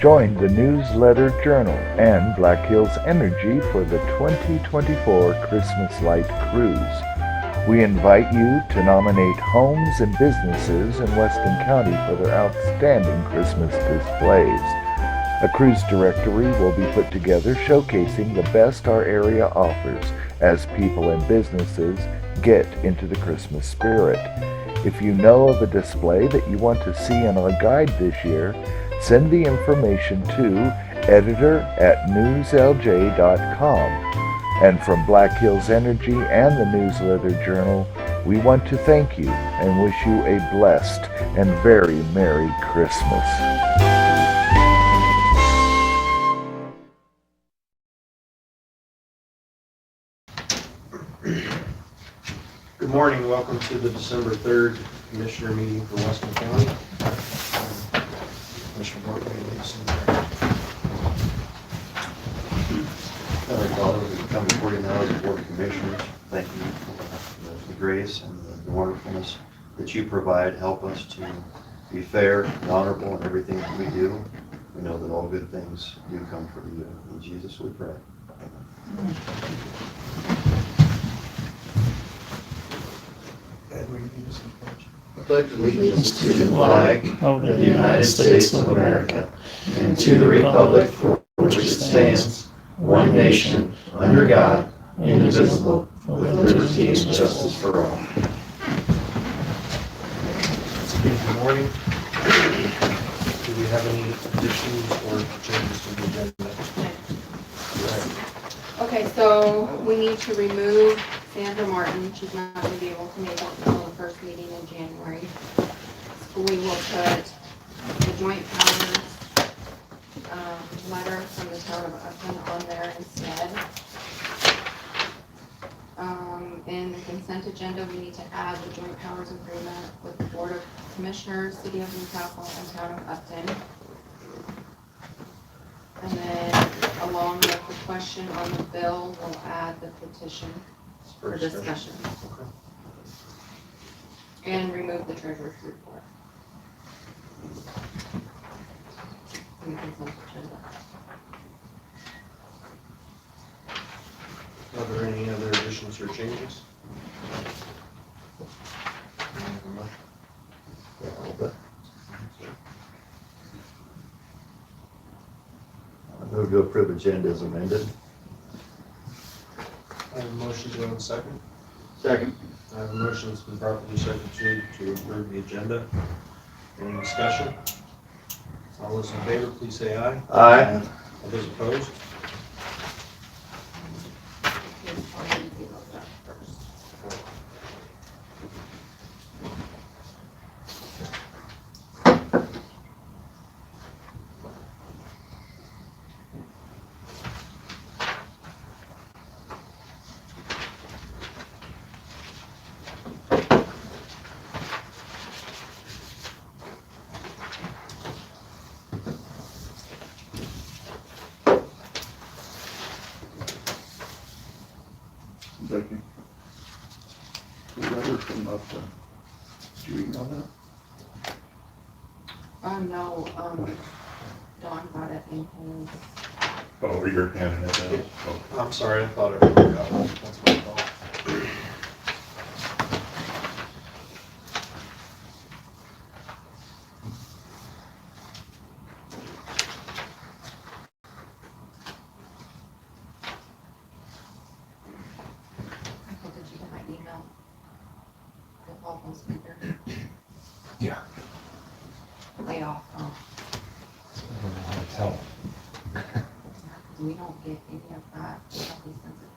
Join the Newsletter Journal and Black Hills Energy for the 2024 Christmas Light Cruise. We invite you to nominate homes and businesses in Weston County for their outstanding Christmas displays. A cruise directory will be put together showcasing the best our area offers as people and businesses get into the Christmas spirit. If you know of a display that you want to see in our guide this year, send the information to editor@newslj.com. And from Black Hills Energy and the Newsletter Journal, we want to thank you and wish you a blessed and very Merry Christmas. Good morning. Welcome to the December 3rd Commissioner meeting for Weston County. Commissioner Morton, Heavenly Father, we come before you now as a Board of Commissioners. Thank you for the grace and the wonderfulness that you provide. Help us to be fair and honorable in everything that we do. We know that all good things do come from you. In Jesus we pray. Amen. I pledge allegiance to the flag of the United States of America and to the republic for which it stands, one nation, under God, indivisible, with liberty and justice for all. Good morning. Do we have any additions or changes to the agenda? Okay, so we need to remove Sandra Martin. She's not going to be able to make it until the first meeting in January. So we will put the joint powers letter from the town of Upton on there instead. In the consent agenda, we need to add the joint powers agreement with the Board of Commissioners, City of Newcastle, and Town of Upton. And then, along with the question on the bill, we'll add the petition for discussion. Okay. And remove the treasurer's report. In the consent agenda. Are there any other additions or changes? Yeah, a little bit. I move to approve agenda as amended. I have a motion to a second. Second. I have a motion that's been properly seconded to approve the agenda. Any discussion? All those in favor, please say aye. Aye. All those opposed? Becky, the letter from Upton, did you email that? No, Don got it in his. Oh, you're handing it down? Oh. I'm sorry, I thought I forgot. That's my fault. Did you get my email? The phone speaker. Yeah. Lay off. I don't know how to tell. We don't get any of that. We don't be sensitive.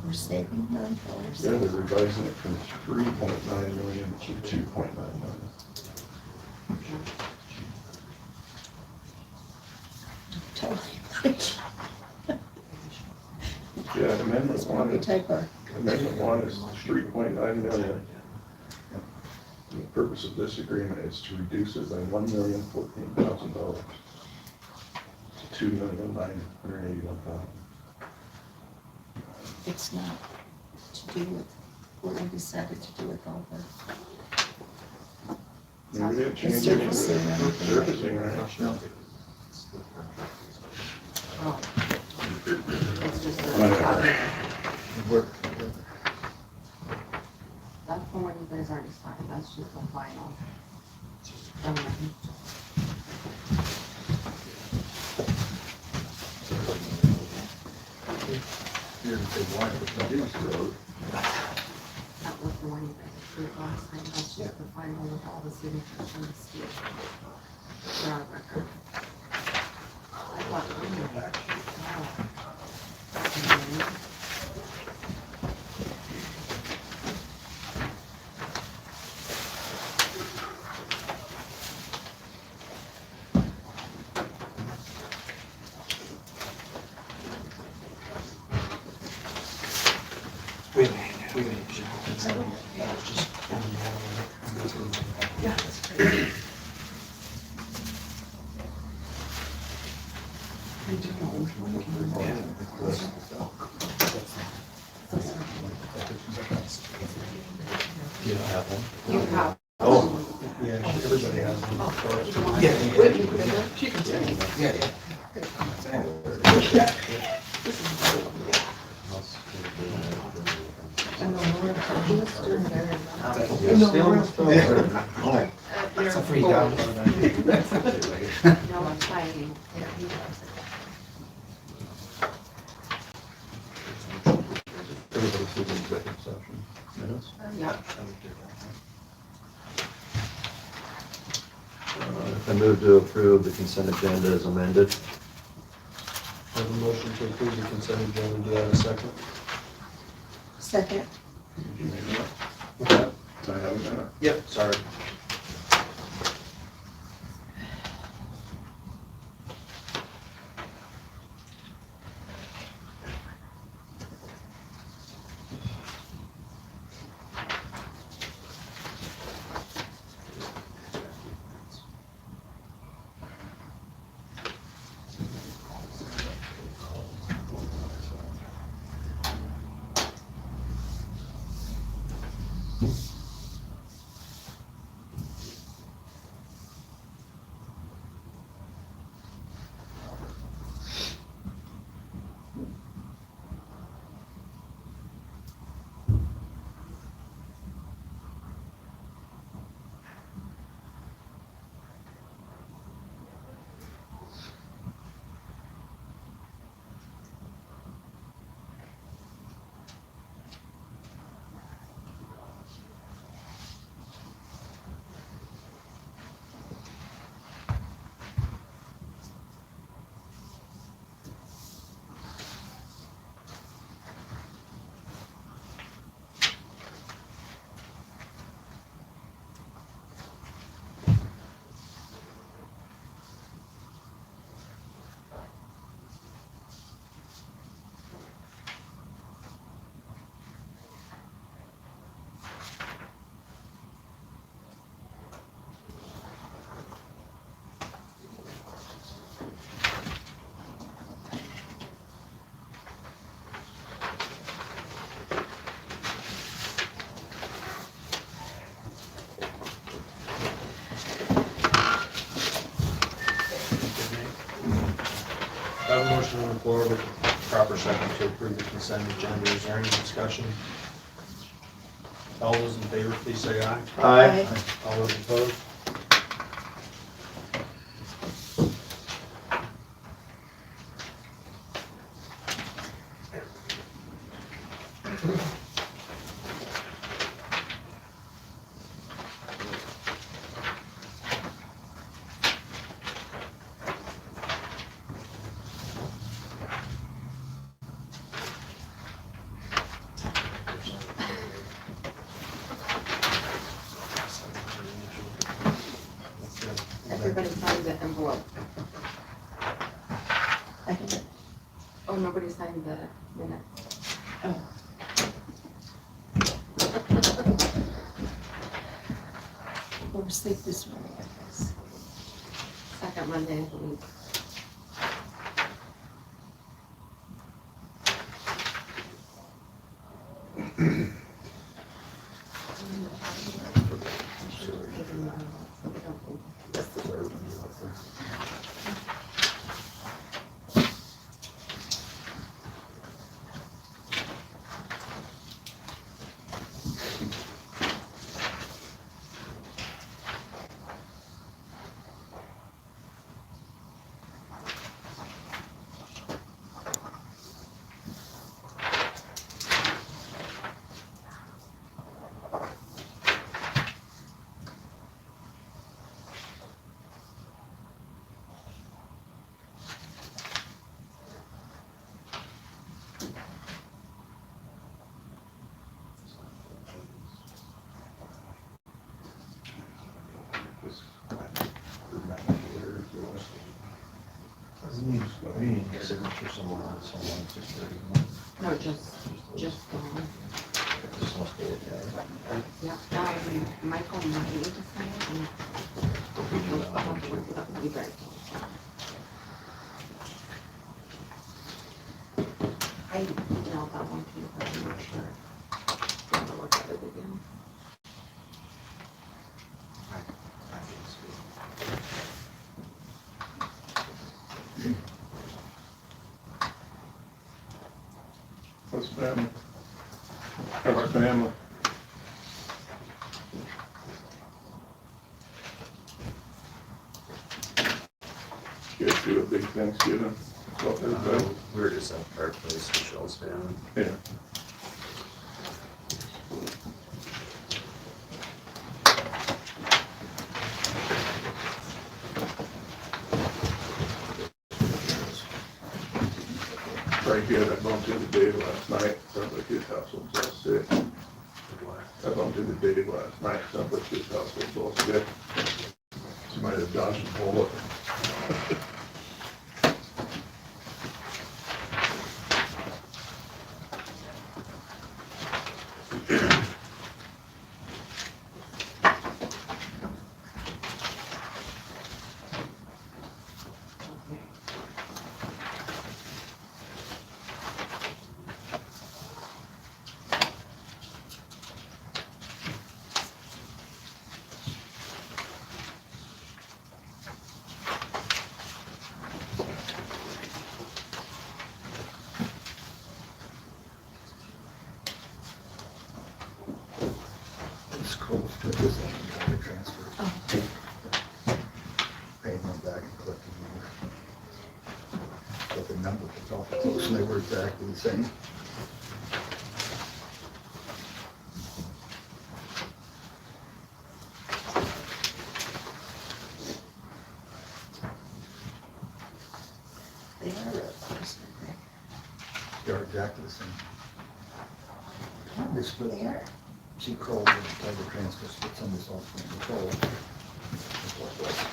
We're saving $9. Yeah, they're revising it from 3.9 million to 2.9 million. Totally. Yeah, amendment That's one probably is, typo. amendment one is 3.9 million. The purpose of this agreement is to reduce it by $1,014,000 to $2,981,000. It's not to do with what we decided to do with all the, Maybe they changed it surfacing to and surfacing, right? Oh. It's just Oh, yeah. That's the one you guys already signed, that's just the final. That was the one you guys approved last time, that's just the final with all the signatures from the state. For our record. I thought, oh. You don't have one? You have. Oh. Yeah, everybody has one. Yeah. She can take it. Yeah, It's a free download. No, I'm signing. Everybody sees the executive session minutes. Yep. I move to approve the consent agenda as amended. I have a motion to approve the consent agenda. Do I have a second? second, Did you make that? What's that? I haven't done it. Yep, sorry. motion on the floor with proper second to approve the consent agenda. Is there any discussion? All those in favor, please say aye. Aye. All those opposed? Everybody signed the envelope. I can, Oh, nobody signed the minute. oh. Go to sleep this morning, I guess. Second Monday of the week. We need a signature somewhere on someone, 6:31. No, just, yeah, Michael might need to sign it. And that would be great. I emailed that one to you, but I'm not sure. I'm gonna look at it again. What's family? How's family? You guys do a big Thanksgiving? Well, everybody- We were just at our place, Michelle's family. Yeah. Right here, I bumped into Dave last night, sounds like his household's all sick. I bumped into Dave last night, sounds like his household's all sick. She might have dodged a bullet. It's cool, but this ain't got a transfer. Paying them back and collecting them. But the numbers was awful close and they were exactly the same. They are, They are exactly the same. they really are. She crawled with the tiger transfers, but some of this off from control. That's what it was.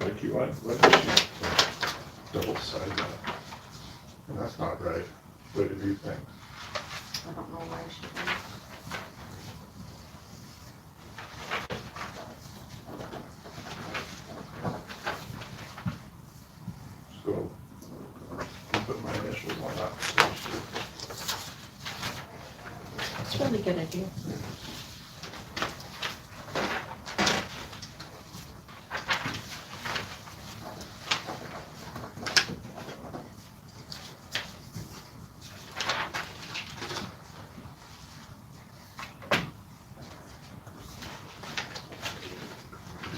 Like you want, why don't you double side that? And that's not right, way to do things. I don't know why she didn't. So, good idea.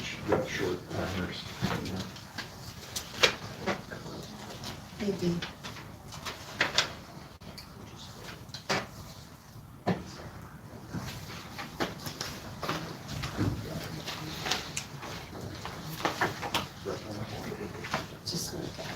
She's got short timers. Maybe. Just like that.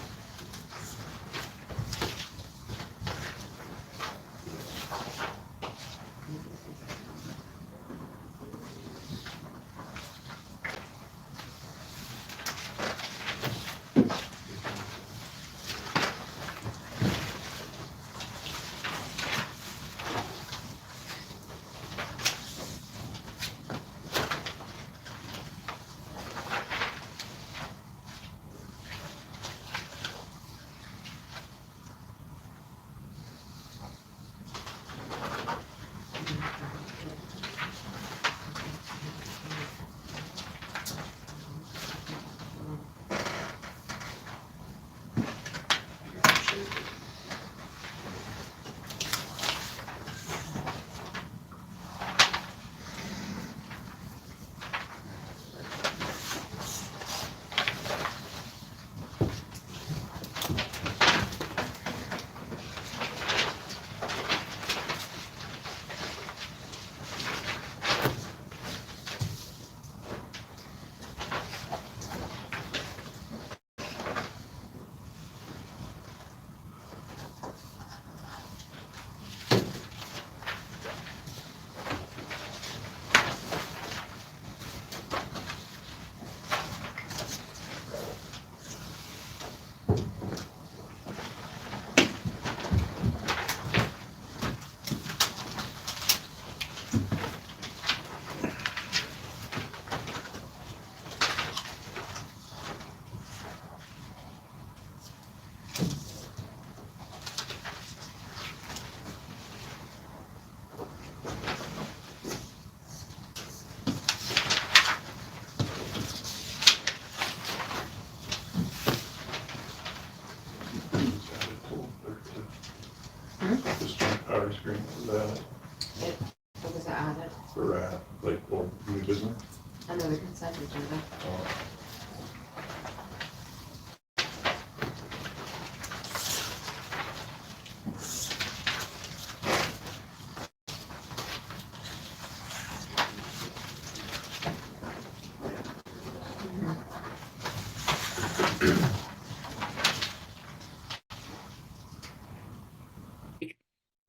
This joint powers agreement for that, What was that added? for, like, well, new business. Under the consent agenda.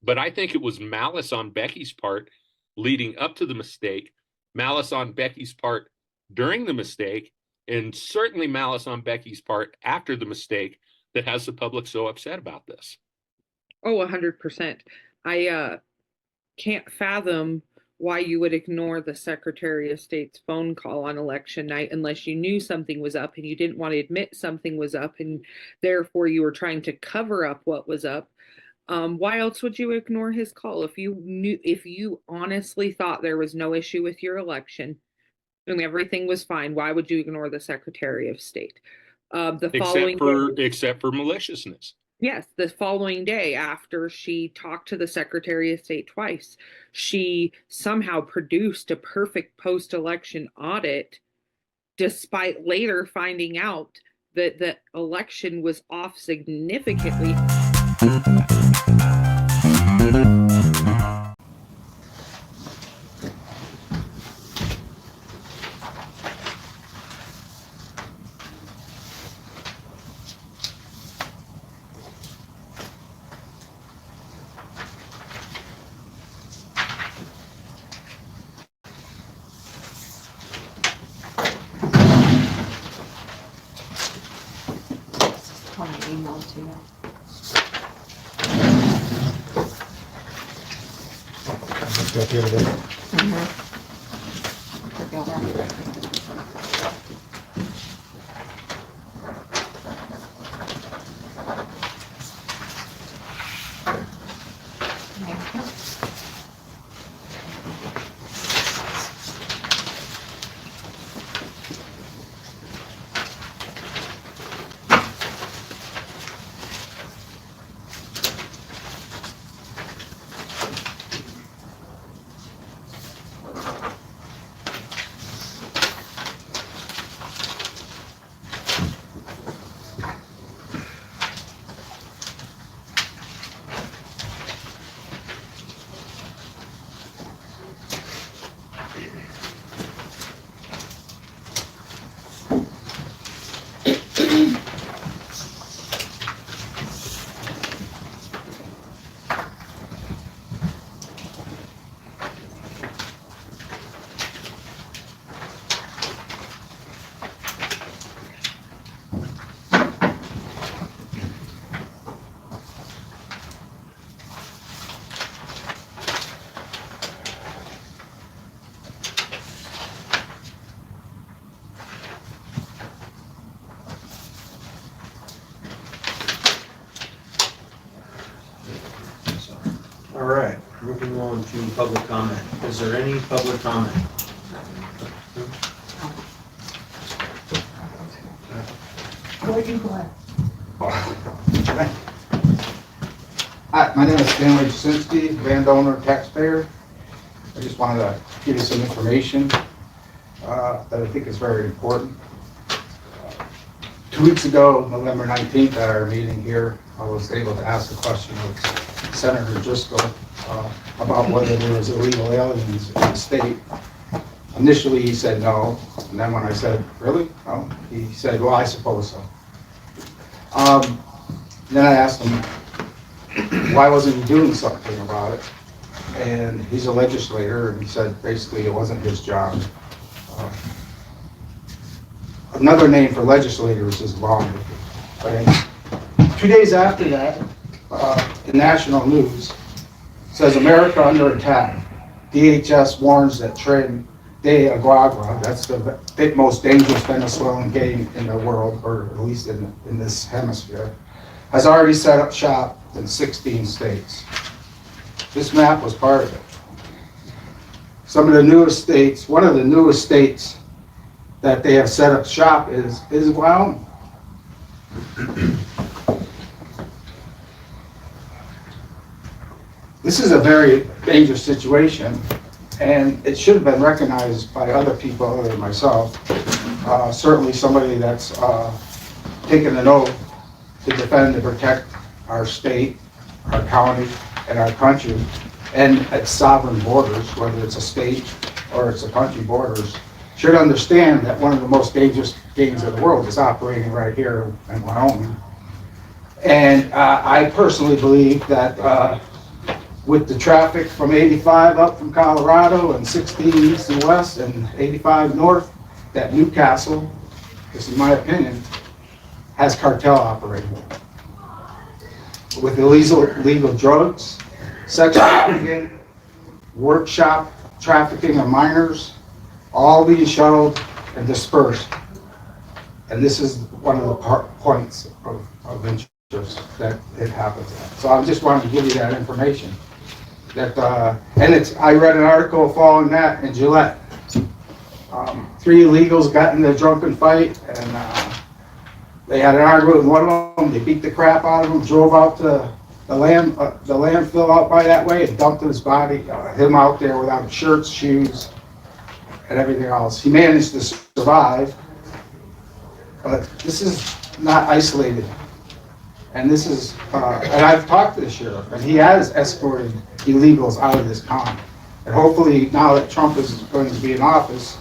But I think it was malice on Becky's part leading up to the mistake, malice on Becky's part during the mistake, and certainly malice on Becky's part after the mistake that has the public so upset about this. Oh, 100%. I can't fathom why you would ignore the Secretary of State's phone call on election night unless you knew something was up and you didn't want to admit something was up and therefore you were trying to cover up what was up. Why else would you ignore his call? If you honestly thought there was no issue with your election and everything was fine, why would you ignore the Secretary of State? Except for maliciousness. Yes, the following day after she talked to the Secretary of State twice, she somehow produced a perfect post-election audit despite later finding out that the election was off significantly. Email to you. Got the other day. All right, moving on to public comment. Is there any public comment? Hi, my name is Stanley Jasinski, landowner, taxpayer. I just wanted to give you some information that I think is very important. 2 weeks ago, November 19th, at our meeting here, I was able to ask a question of Senator Driscoll about whether there was illegal aliens in the state. Initially, he said no, and then when I said, really? No, he said, well, I suppose so. Then I asked him, why wasn't he doing something about it? And he's a legislator, and he said basically it wasn't his job. Another name for legislators is lawmakers. Right? 2 days after that, the national news says America under attack. DHS warns that Tren de Agua, that's the most dangerous Venezuelan gang in the world, or at least in this hemisphere, has already set up shop in 16 states. This map was part of it. Some of the newest states, one of the newest states that they have set up shop is Wyoming. This is a very dangerous situation, and it should have been recognized by other people other than myself. Certainly somebody that's taken an oath to defend and protect our state, our county, and our country, and its sovereign borders, whether it's a state or it's a country borders, should understand that one of the most dangerous gangs in the world is operating right here in Wyoming. And I personally believe that with the traffic from 85 up from Colorado and 16 east and west and 85 north, that Newcastle, this is my opinion, has cartel operating. With illegal drugs, sex trafficking, workshop trafficking of minors, all being shuttled and dispersed. And this is one of the points of interest that it happens at. So I just wanted to give you that information. That I read an article following that in Gillette. 3 illegals got in a drunken fight, and they had an argument with one of them. They beat the crap out of him, drove out to the landfill out by that way, and dumped his body, him out there without shirts, shoes, and everything else. He managed to survive, but this is not isolated. And this is, and I've talked to the sheriff, and he has escorted illegals out of this county. And hopefully, now that Trump is going to be in office,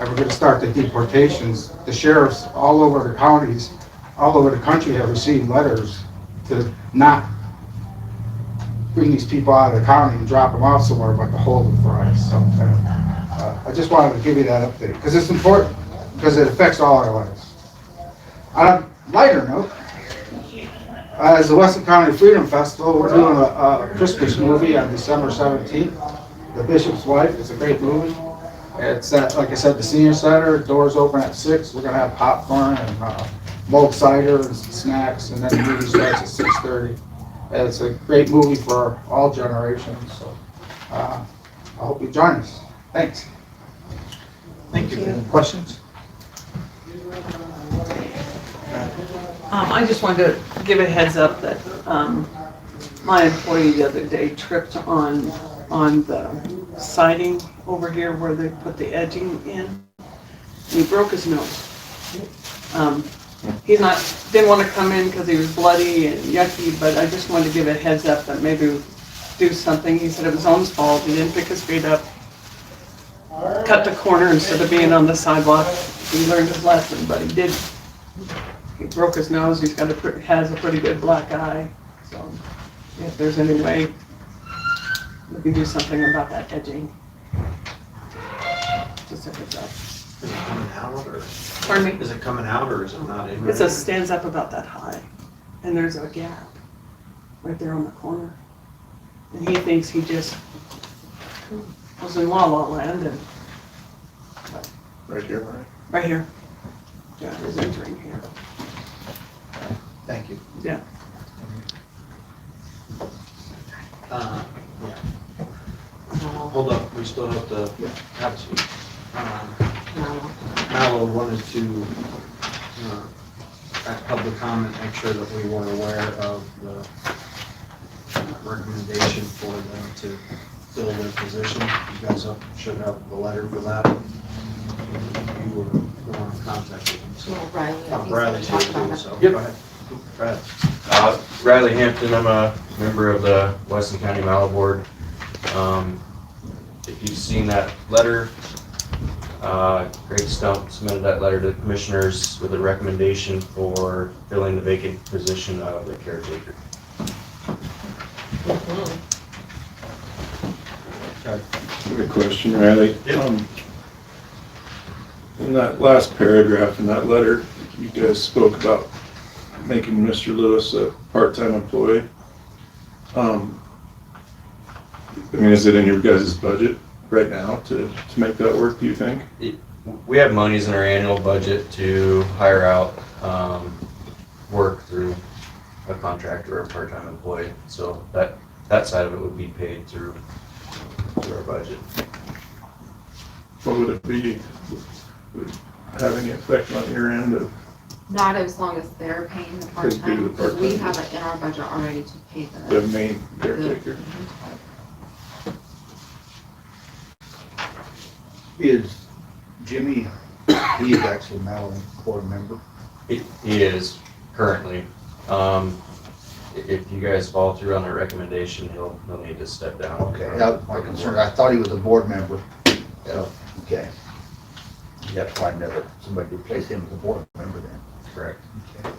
and we're going to start the deportations, the sheriffs all over the counties, all over the country have received letters to not bring these people out of the county and drop them off somewhere, but to hold them for us. So I just wanted to give you that update, because it's important, because it affects all our lives. On a lighter note, as the Weston County Freedom Festival, we're doing a Christmas movie on December 17th, The Bishop's Wife. It's a great movie. It's at, like I said, the senior center. Doors open at 6. We're going to have popcorn and mulled cider and some snacks, and then the movie starts at 6:30. It's a great movie for all generations, so I hope you join us. Thanks. Thank you. Any questions? I just wanted to give a heads up that my employee the other day tripped on the siding over here where they put the edging in. He broke his nose. Didn't want to come in because he was bloody and yucky, but I just wanted to give a heads up that maybe do something. He said it was on his fault. He didn't pick his feet up, cut the corner instead of being on the sidewalk. He learned his lesson, but he did. He broke his nose. He's got has a pretty good black eye. So if there's any way we can do something about that edging, just a heads up. Is it coming out, or? Pardon me? Is it coming out, or is it not in? It just stands up about that high, and there's a gap right there on the corner. And he thinks he just was in La La Land, and Right here, right? right here. Yeah, he's entering here. Thank you. Yeah. still have to have some. No. Mallow wanted to, at public comment, make sure that we were aware of the recommendation for them to fill their position. You guys should have the letter for that. You were the one who contacted them, so. Well, Riley, I think Riley so. should do so. Yep. Go ahead. Brad. Riley Hampton, I'm a member of the Weston County Mallow Board. If you've seen that letter, Greg Stump submitted that letter to the commissioners with a recommendation for filling the vacant position of the caretaker. Good question, Riley. In that last paragraph in that letter, you guys spoke about making Mr. Lewis a part-time employee. I mean, is it in your guys' budget right now to make that work, do you think? We have monies in our annual budget to hire out work through a contractor or a part-time employee. So that side of it would be paid through our budget. What would it be? Would it have any effect on your end of? Not as long as they're paying the Could be part-time, the because we part-time. have it in our budget already to pay The the. main caretaker? Is Jimmy, he is actually now a board member. He is currently. If you guys fall through on the recommendation, he'll need to step down. Okay, that was my concern. I thought he was a board member. So, okay. That's why I never, somebody replaced him as a board member then. Correct. Okay.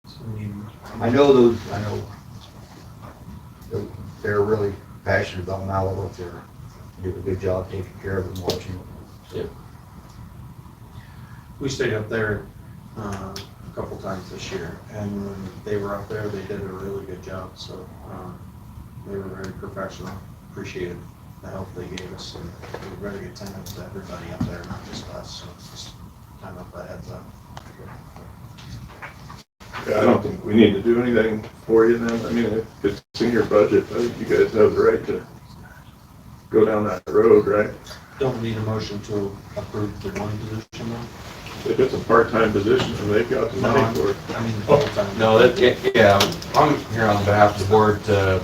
So we- I know they're really passionate about Mallow up there. They do a good job taking care of them, watching them. Yep. We stayed up there a couple times this year, and when they were up there, they did a really good job, so they were very professional, appreciated the help they gave us, and they were very attentive to everybody up there, not just us, so just kind of a heads up. Yeah, I don't think we need to do anything for you then. I mean, if it's in your budget, I think you guys have the right to go down that road, right? Don't need a motion to approve the one position though? If it's a part-time position and they've got the money for it. I mean, the full-time. No, yeah, I'm here on behalf of the board to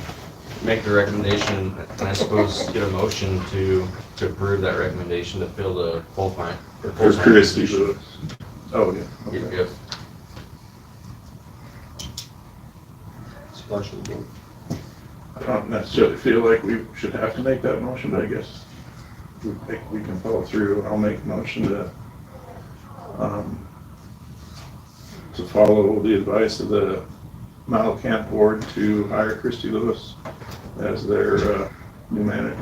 make the recommendation, and I suppose get a motion to approve that recommendation to fill the full-time. Or Christie Lewis. Oh, yeah. Okay. Yep. Special board. I don't necessarily feel like we should have to make that motion, but I guess we can follow through. I'll make a motion to follow the advice of the Mallow Camp Board to hire Christie Lewis as their new manager.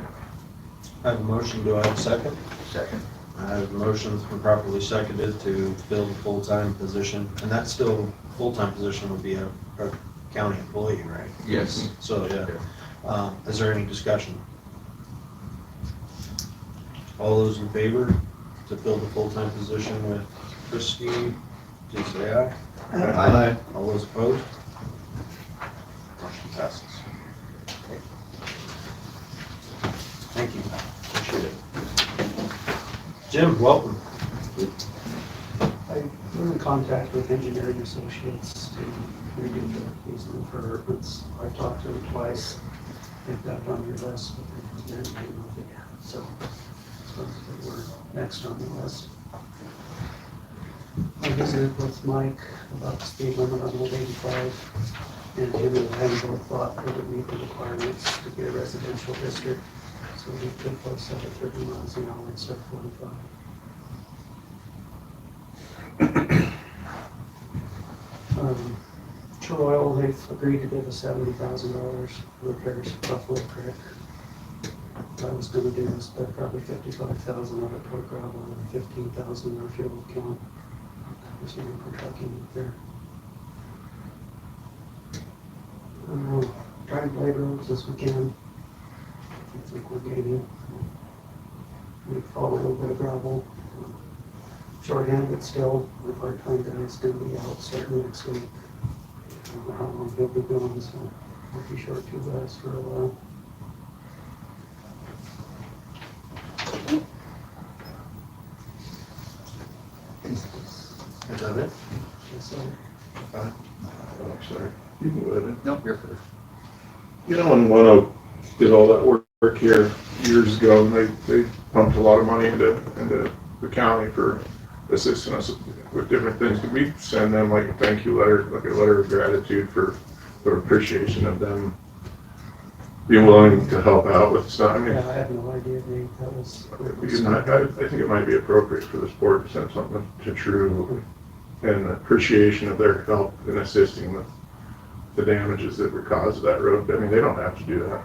I have a motion, do I have a second? Second. I have a motion, it's been properly seconded to fill the full-time position, and that's still, full-time position would be a county employee, right? Yes. So, yeah. Is there any discussion? All those in favor to fill the full-time position with Christie, please say aye. Aye. All those opposed? Motion passes. Thank you, appreciate it. Jim, welcome. We're in contact with Engineering Associates to redo the easement for Urban's. I've talked to them twice. They've got it on your list, but they're not getting off it yet. So we're next on the list. I visited with Mike about the speed limit on Old 85, and him and I both thought that would meet the requirements to be a residential district. So we could post that at 30 miles an hour instead of 45. Troy, they've agreed to give us $70,000 repairs to Buffalo Creek. What I was gonna do is spend probably $55,000 on a pro gravel and $15,000 on our fuel account. There's no for trucking up there. Try and blade roads as we can. I think we're gaining. We've followed a little bit of gravel. Short-handed still, our part-time guy's gonna be out starting next week. I don't know how long he'll be gone, so Might be short too fast for a while. Is that it? So, I'm sorry. You can go ahead. Nope, you're first. You know, when One Oak did all that work here years ago, and they pumped a lot of money into the county for assisting us with different things. Could we send them like a thank you letter, like a letter of gratitude for appreciation of them being willing to help out with stuff? I mean, yeah, I have no idea, Nate, that was. I think it might be appropriate for this board to send something to True in appreciation of their help in assisting with the damages that were caused to that road. I mean, they don't have to do that.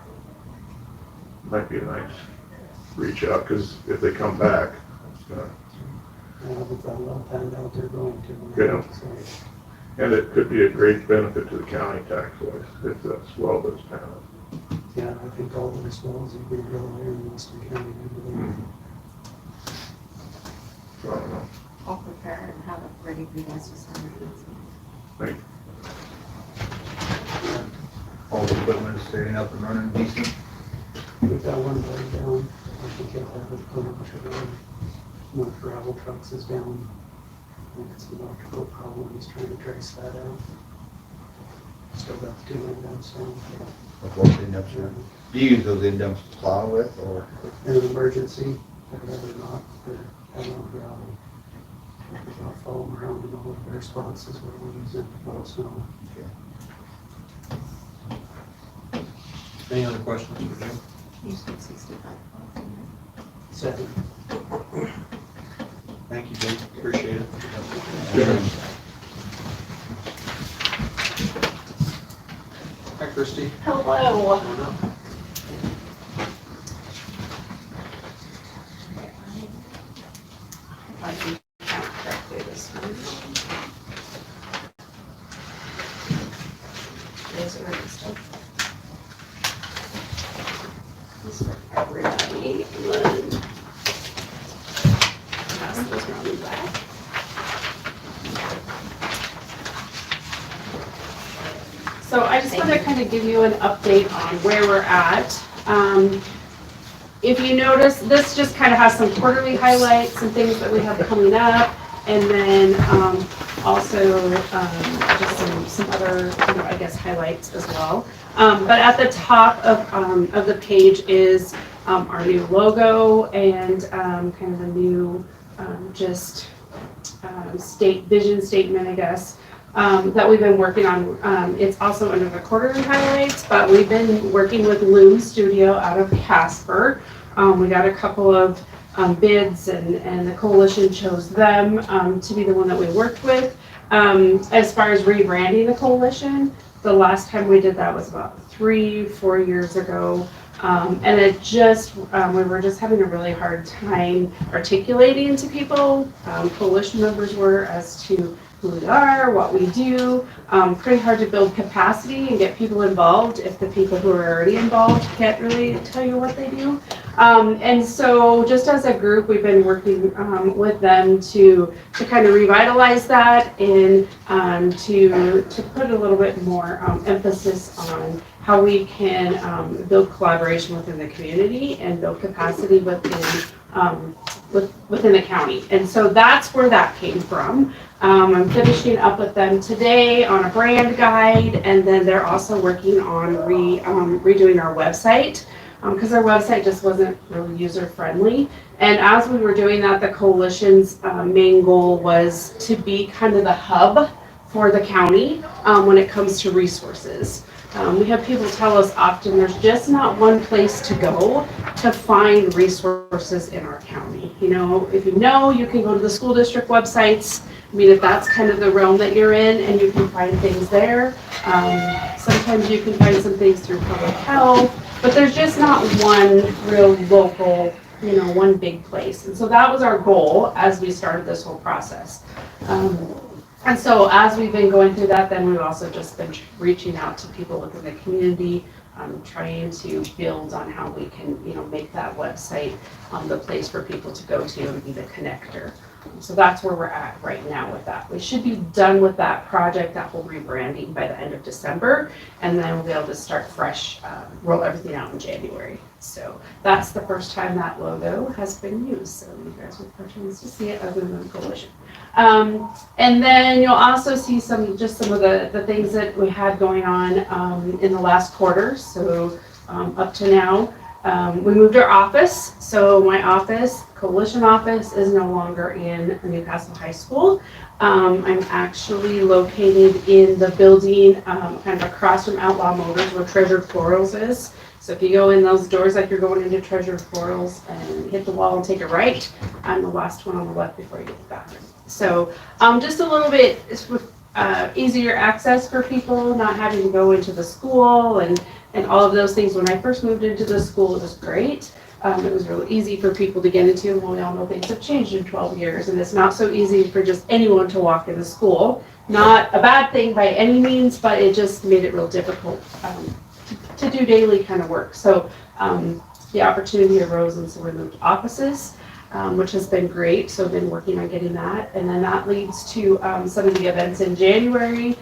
Might be a nice reach out, because if they come back, We've got a lot of time out there going to. Yeah. So, and it could be a great benefit to the county tax-wise if that's well that's panel. yeah, I think all of those wells have been drilled here in Weston County. So I don't know. I'll prepare and have it ready for you guys to send it. Thank you. All the equipment is staying up and running decent. We've got one blade down, I think you'll have it come up to the road. One of the gravel trucks is down. I think it's an electrical problem, he's trying to trace that out. Still got the 2 end-dumps down. Of what end-dumps are. Do you use those end-dumps to plow with, or? In an emergency, I'd rather not, but I don't gravel. I'll follow them around in all of their spots is where we use it to plow snow. Any other questions for Jim? You said 65. 7. Thank you, Jim. Appreciate it. Hi, Christie. Hello. If I can count correctly this one. There's a register. This is for everybody, and then pass this around the back. So I just want to kind of give you an update on where we're at. If you notice, this just kind of has some quarterly highlights, some things that we have coming up, and then also just some other, I guess, highlights as well. But at the top of the page is our new logo and kind of the new vision statement, I guess. That we've been working on. It's also under the quarterly highlights, but we've been working with Loom Studio out of Casper. We got a couple of bids and the coalition chose them to be the one that we worked with. As far as rebranding the coalition, the last time we did that was about 3-4 years ago. And it just, we were just having a really hard time articulating to people, coalition members were, as to who we are, what we do. Pretty hard to build capacity and get people involved if the people who are already involved can't really tell you what they do. And so just as a group, we've been working with them to kind of revitalize that and to put a little bit more emphasis on how we can build collaboration within the community and build capacity within the county. And so that's where that came from. I'm finishing up with them today on a brand guide, and then they're also working on redoing our website because our website just wasn't really user friendly. And as we were doing that, the coalition's main goal was to be kind of the hub for the county when it comes to resources. We have people tell us often there's just not one place to go to find resources in our county. You know, if you can go to the school district websites. I mean, if that's kind of the realm that you're in, and you can find things there. Sometimes you can find some things through public health, but there's just not one real local, one big place. And so that was our goal as we started this whole process. And so as we've been going through that, then we've also just been reaching out to people within the community trying to build on how we can, make that website the place for people to go to and be the connector. So that's where we're at right now with that. We should be done with that project, that whole rebranding, by the end of December, and then we'll be able to start fresh, roll everything out in January. So that's the first time that logo has been used. So you guys will have a chance to see it other than Coalition. And then you'll also see some of the things that we had going on in the last quarter. So up to now, we moved our office. So my office, Coalition office, is no longer in Newcastle High School. I'm actually located in the building kind of across from Outlaw Motors where Treasured Florals is. So if you go in those doors like you're going into Treasured Florals and hit the wall and take a right, I'm the last one on the left before you get to the bathroom. So just a little bit easier access for people, not having to go into the school and all of those things. When I first moved into the school, it was great. It was really easy for people to get into. Well, we all know things have changed in 12 years, and it's not so easy for just anyone to walk into school. Not a bad thing by any means, but it just made it real difficult to do daily kind of work. So the opportunity arose, and so we moved offices, which has been great. So I've been working on getting that, and then that leads to some of the events in January.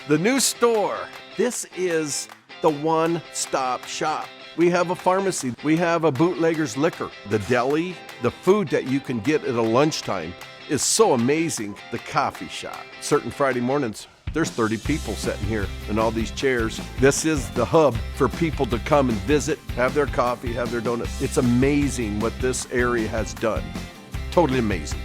The new store. This is the one-stop shop. We have a pharmacy. We have a bootlegger's liquor. The deli, the food that you can get at a lunchtime is so amazing. The coffee shop. Certain Friday mornings, there's 30 people sitting here in all these chairs. This is the hub for people to come and visit, have their coffee, have their donuts. It's amazing what this area has done. Totally amazing.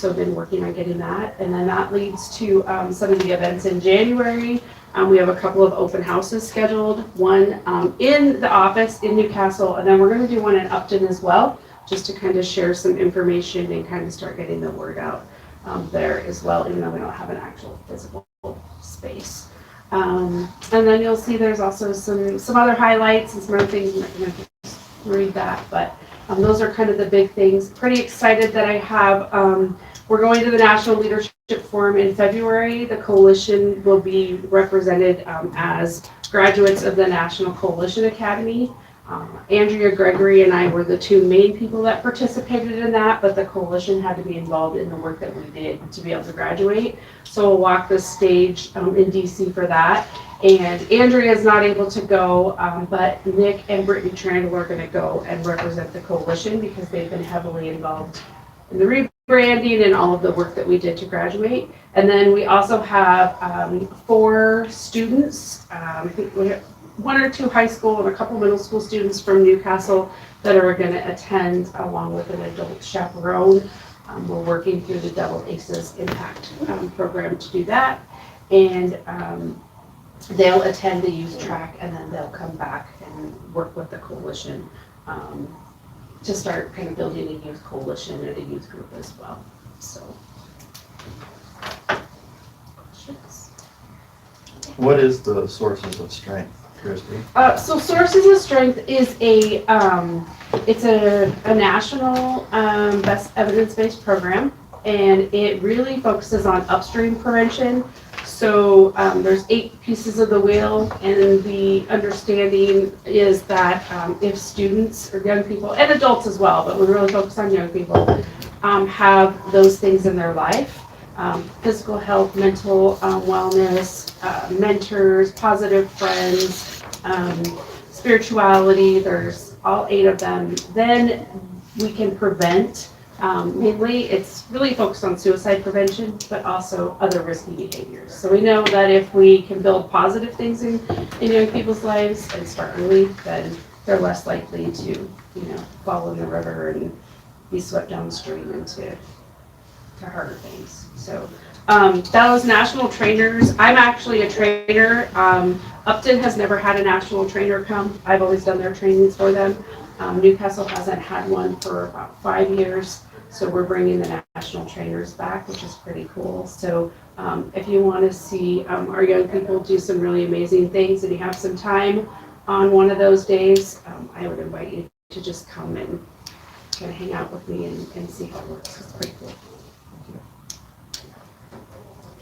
So I've been working on getting that, and then that leads to some of the events in January. We have a couple of open houses scheduled, one in the office in Newcastle, and then we're going to do one in Upton as well, just to kind of share some information and kind of start getting the word out there as well, even though we don't have an actual physical space. And then you'll see there's also some other highlights and some other things. I'm not going to read that, but those are kind of the big things. Pretty excited that I have, we're going to the National Leadership Forum in February. The Coalition will be represented as graduates of the National Coalition Academy. Andrea Gregory and I were the two main people that participated in that, but the Coalition had to be involved in the work that we did to be able to graduate. So we'll walk the stage in DC for that. And Andrea is not able to go, but Nick and Brittany Trandle are going to go and represent the Coalition because they've been heavily involved in the rebranding and all of the work that we did to graduate. And then we also have 4 students, I think we have 1 or 2 high school and a couple middle school students from Newcastle that are going to attend along with an adult chaperone. We're working through the Double ACES Impact program to do that. And they'll attend the youth track, and then they'll come back and work with the Coalition to start kind of building a youth coalition and a youth group as well. So, What is the sources of strength, Christy? So Sources of Strength is it's a national best evidence-based program, and it really focuses on upstream prevention. So there's 8 pieces of the wheel, and the understanding is that if students or young people, and adults as well, but we really focus on young people, have those things in their life, physical health, mental wellness, mentors, positive friends, spirituality, there's all 8 of them, then we can prevent. Mainly, it's really focused on suicide prevention, but also other risky behaviors. So we know that if we can build positive things in young people's lives and start early, then they're less likely to, fall in the river and be swept downstream into harder things. So those national trainers, I'm actually a trainer. Upton has never had a national trainer come. I've always done their trainings for them. Newcastle hasn't had one for about 5 years. So we're bringing the national trainers back, which is pretty cool. So if you want to see our young people do some really amazing things and you have some time on one of those days, I would invite you to just come and kind of hang out with me and see how it works. It's pretty cool.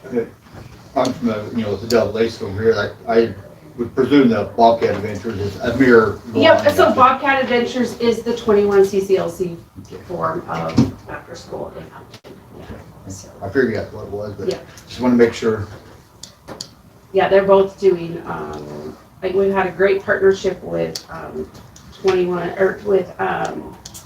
Okay. I'm from the Double Ace over here, I would presume the Bobcat Adventures is a mirror. Yep, so Bobcat Adventures is the 21 CCLC form of after school in Upton. Yeah. So, I figured that's what it was, but yeah. just want to make sure. Yeah, they're both doing, like we've had a great partnership with 21, or with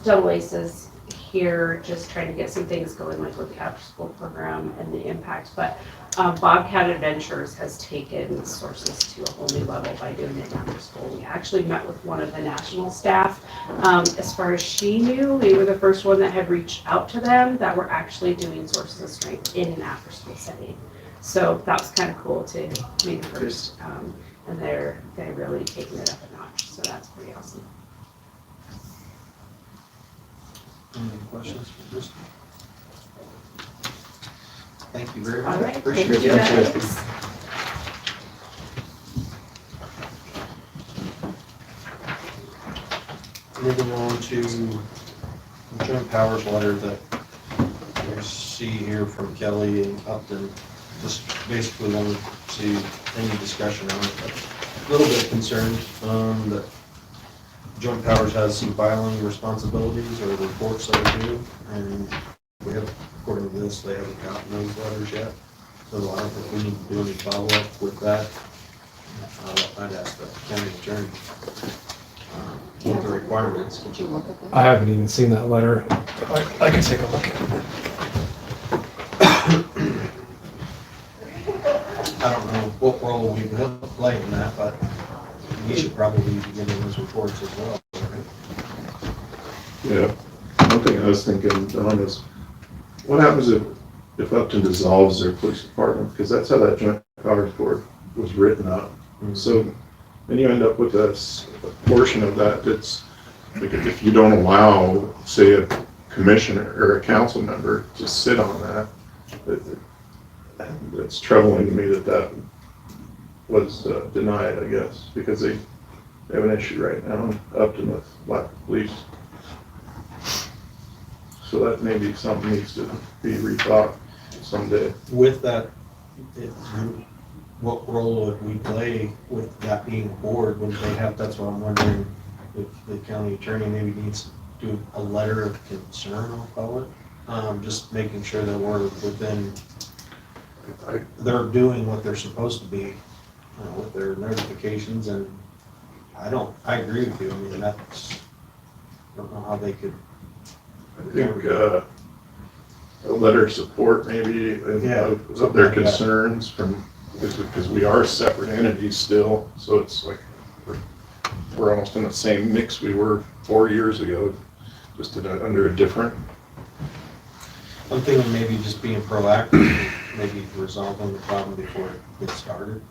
Double Aces here, just trying to get some things going like with the after school program and the impact. But Bobcat Adventures has taken sources to a whole new level by doing it after school. We actually met with one of the national staff. As far as she knew, we were the first one that had reached out to them that were actually doing sources of strength in an after school setting. So that was kind of cool to be the first, and they're really taking it up a notch. So that's pretty awesome. Any questions for Kristen? Thank you very much. All right, Appreciate thank you it. guys. Moving on to the joint powers letter that you see here from Kelly and Upton. Just basically wanted to see any discussion on it. A little bit concerned that joint powers has some filing responsibilities or reports that we do, and we have, according to this, they haven't gotten those letters yet. So I don't think we need to do any follow-up with that. I'd ask the county attorney what the requirements. Did you look at that? I haven't even seen that letter. I can take a look at it. I don't know what role we will play in that, but we should probably be giving those reports as well. Right? Yeah, one thing I was thinking, Don, is what happens if Upton dissolves their police department? Because that's how that joint powers board was written up. Mm-hmm. So then you end up with a portion of that that's, like, if you don't allow, say, a commissioner or a council member to sit on that, it's troubling to me that was denied, I guess, because they have an issue right now in Upton with lack of police. So that maybe something needs to be rethought someday. With that, what role would we play with that being a board when they have, that's what I'm wondering, if the county attorney maybe needs to do a letter of concern, I'll call it. Just making sure that we're within, they're doing what they're supposed to be with their notifications, and I agree with you. I mean, I don't know how they could. I think a letter of support maybe of their concerns from, because we are separate entities still, so it's like we're almost in the same mix we were 4 years ago, just under a different. I'm thinking maybe just being proactive, maybe resolving the problem before it gets started.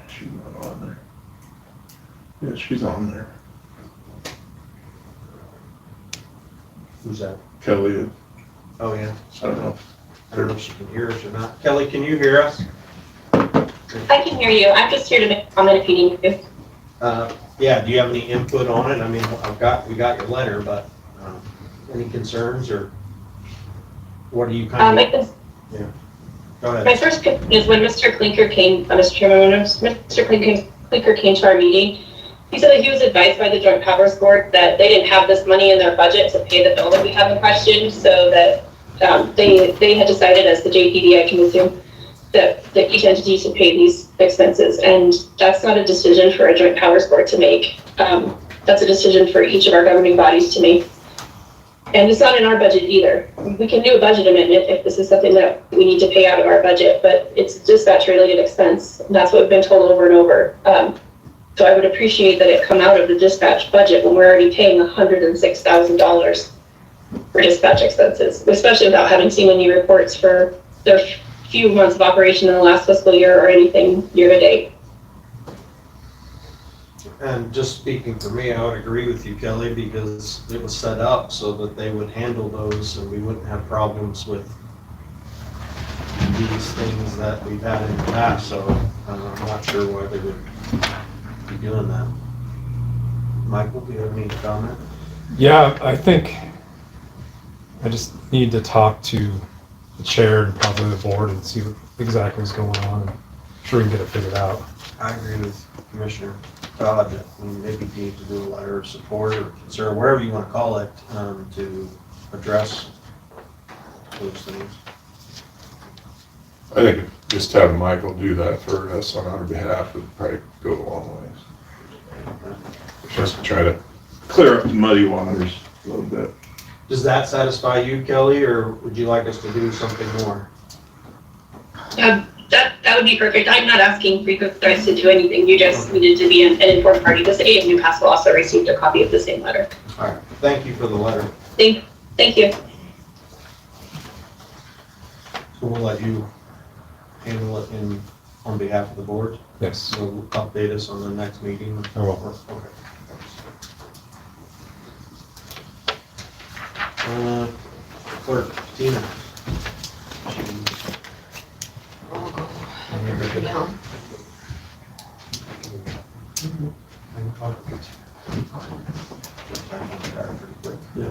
She's not on there. Yeah, she's on there. Who's that? Kelly. Oh, yeah. I don't know. I don't know if she can hear us or not. Kelly, can you hear us? I can hear you. I'm just here to make a comment if you need to. Yeah, do you have any input on it? I mean, we got your letter, but any concerns or what are you kind of? Yeah. Go ahead. My first question is when Mr. Klinker came, Mr. Chairman, when Mr. Klinker came to our meeting, he said that he was advised by the Joint Powers Board that they didn't have this money in their budget to pay the bill that we have in question, so that they had decided, as the JPD, I can assume, that each entity should pay these expenses, and that's not a decision for a Joint Powers Board to make. That's a decision for each of our governing bodies to make. And it's not in our budget either. We can do a budget amendment if this is something that we need to pay out of our budget, but it's dispatch related expense. And that's what we've been told over and over. So I would appreciate that it come out of the dispatch budget when we're already paying $106,000 for dispatch expenses, especially without having seen any reports for their few months of operation in the last fiscal year or anything year to date. And just speaking for me, I would agree with you, Kelly, because it was set up so that they would handle those and we wouldn't have problems with these things that we've had in the past. So I'm not sure why they would be doing that. Michael, do you have any comment? Yeah, I think I just need to talk to the chair and probably the board and see what exactly is going on. And I'm sure we can get it figured out. I agree with Commissioner Todd that we maybe need to do a letter of support or concern, wherever you want to call it, to address those things. I think just having Michael do that for us on our behalf would probably go a long ways. Just try to clear up the muddy waters a little bit. Does that satisfy you, Kelly, or would you like us to do something more? That would be perfect. I'm not asking for you guys to do anything. You just needed to be an informed party. The city of Newcastle also received a copy of the same letter. All right, thank you for the letter. Thank you. So we'll let you handle it on behalf of the board? Yes. So update us on the next meeting? I will. Okay. Clerk, Tina. Yeah.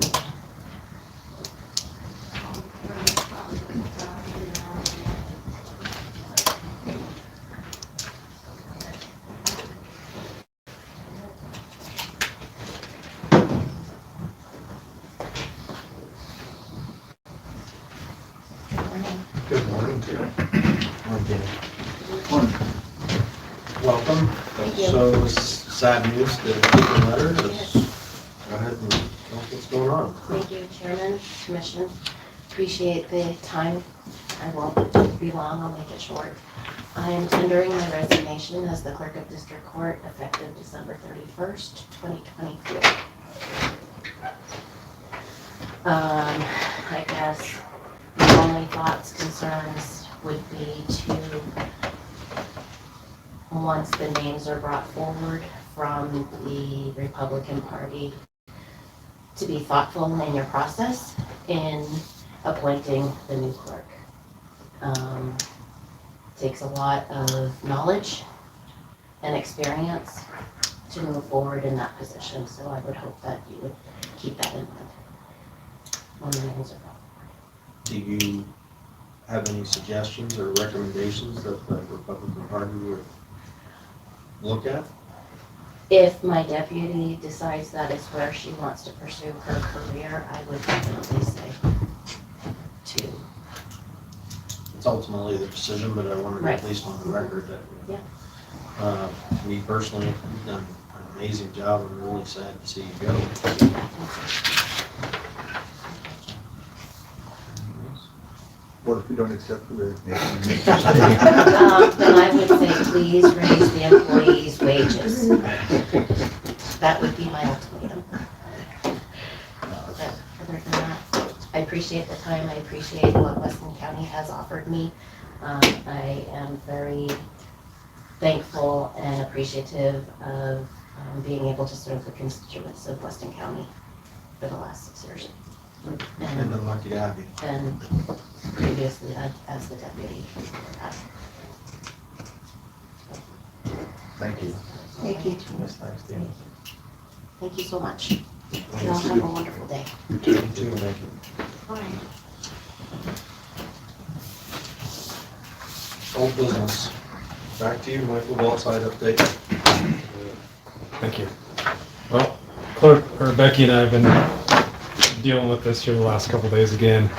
Good morning, Tina. Welcome. Thank you. So it's sad news, the legal letter. Go ahead and tell us what's going on. Thank you, Chairman, Commission. Appreciate the time. I won't be long, I'll make it short. I am tendering my resignation as the Clerk of District Court effective December 31st, 2024. I guess my only thoughts, concerns would be to, once the names are brought forward from the Republican Party, to be thoughtful in your process in appointing the new clerk. Takes a lot of knowledge and experience to move forward in that position, so I would hope that you would keep that in mind when the names are brought forward. Do you have any suggestions or recommendations that the Republican Party would look at? If my deputy decides that is where she wants to pursue her career, I would definitely say to. It's ultimately the decision, but I wanted Right. at least on the record that, Yeah. Me personally, you've done an amazing job. I'm really sad to see you go. What if we don't accept the resignation? Then I would say, please raise the employees' wages. That would be my ultimatum. But other than that, I appreciate the time, I appreciate what Weston County has offered me. I am very thankful and appreciative of being able to serve the constituents of Weston County for the last 6 years. And I'm lucky to have you. And previously as the deputy. Thank you. Thank you. Thank you so much. Y'all have a wonderful day. You too. You too, thank you. Bye. Old business. Back to you, Michael, Wellside update. Thank you. Well, Clerk, or Becky and I have been dealing with this here the last couple days again.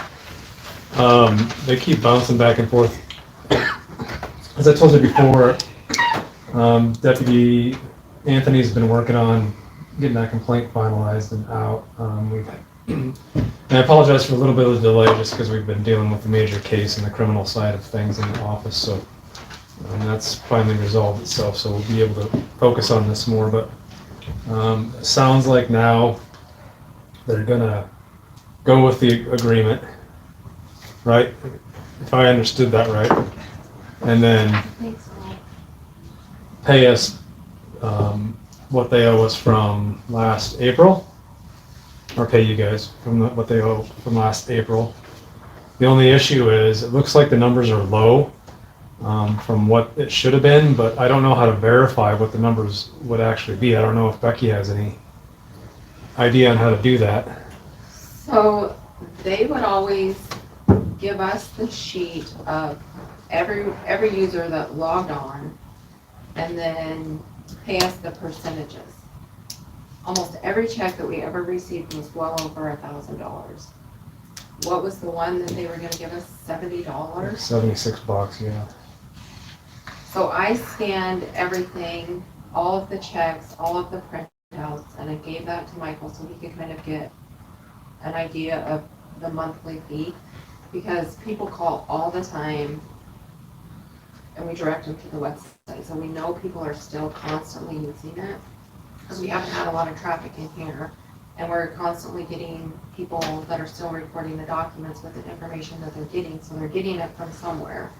They keep bouncing back and forth. As I told you before, Deputy Anthony's been working on getting that complaint finalized and out. And I apologize for a little bit of the delay just because we've been dealing with the major case and the criminal side of things in the office. So that's finally resolved itself. So we'll be able to focus on this more. But it sounds like now they're gonna go with the agreement, right? If I understood that right. And then pay us what they owe us from last April, or pay you guys from what they owe from last April. The only issue is it looks like the numbers are low from what it should have been, but I don't know how to verify what the numbers would actually be. I don't know if Becky has any idea on how to do that? So they would always give us the sheet of every user that logged on and then pay us the percentages. Almost every check that we ever received was well over $1,000. What was the one that they were gonna give us, $70? $76, yeah. So I scanned everything, all of the checks, all of the printouts, and I gave that to Michael so he could kind of get an idea of the monthly fee. Because people call all the time and we direct them to the website. So we know people are still constantly using it. Because we haven't had a lot of traffic in here. And we're constantly getting people that are still recording the documents with the information that they're getting. So they're getting it from somewhere.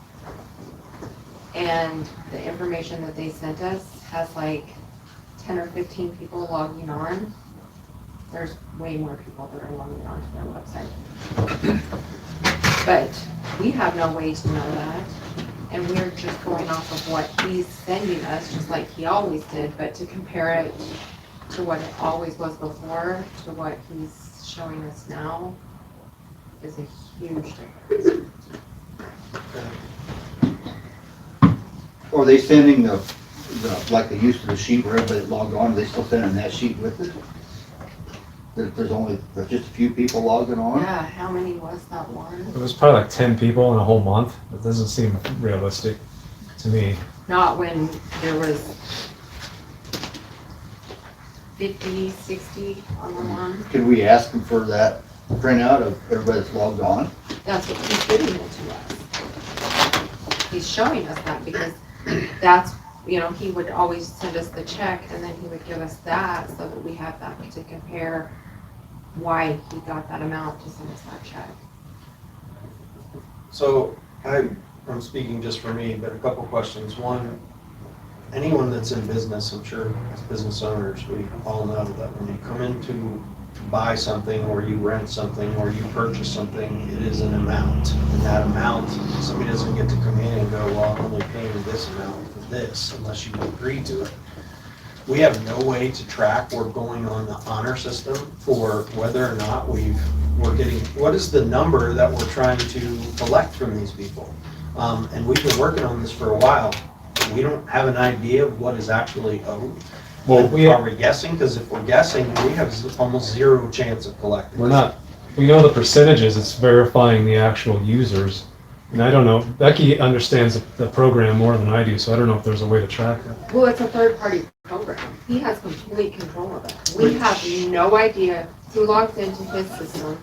And the information that they sent us has like 10 or 15 people logging on. There's way more people that are logging on to their website. But we have no way to know that. And we're just going off of what he's sending us, just like he always did, but to compare it to what it always was before to what he's showing us now is a huge difference. Are they sending the like they used to, the sheet where everybody logged on, are they still sending that sheet with it? There's just a few people logging on? Yeah, how many was that one? It was probably like 10 people in a whole month. It doesn't seem realistic to me. Not when there was 50, 60 on the one. Can we ask them for that printout of everybody that's logged on? That's what he's giving it to us. He's showing us that because that's, you know, he would always send us the check and then he would give us that so that we have that to compare why he got that amount to send us that check. So I'm speaking just for me, but a couple questions. One, anyone that's in business, I'm sure as business owners, we all know that when you come in to buy something or you rent something or you purchase something, it is an amount. And that amount, somebody doesn't get to come in and go, well, I'm only paying this amount for this unless you agree to it. We have no way to track. We're going on the honor system for whether or not we're getting, what is the number that we're trying to collect from these people? And we've been working on this for a while. We don't have an idea of what is actually owed. Well, Are we guessing? Because if we're guessing, we have almost zero chance of collecting. We're not. We know the percentages. It's verifying the actual users. And I don't know. Becky understands the program more than I do, so I don't know if there's a way to track that. Well, it's a third-party program. He has complete control of it. We have no idea who logs into his system,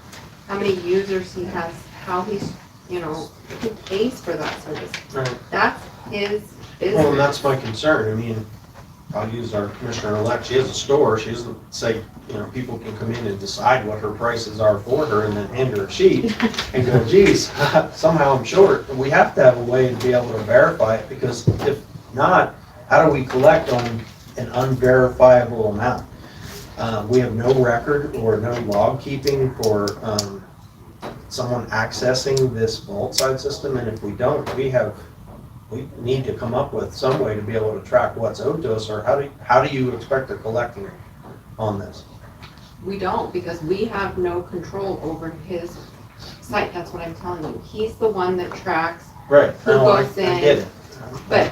how many users he has, how he's, you know, who pays for that service. Right. That's his business. Well, and that's my concern. I mean, I'll use our commissioner-elect. She has a store. She doesn't say, you know, people can come in and decide what her prices are for her and then hand her a sheet and go, geez, somehow I'm short. We have to have a way to be able to verify it, because if not, how do we collect on an unverifiable amount? We have no record or no log keeping for someone accessing this vault side system, and if we don't, we need to come up with some way to be able to track what's owed to us, or how do you expect to collect on this? We don't, because we have no control over his site. That's what I'm telling you. He's the one that tracks Right. who goes in. I get it. But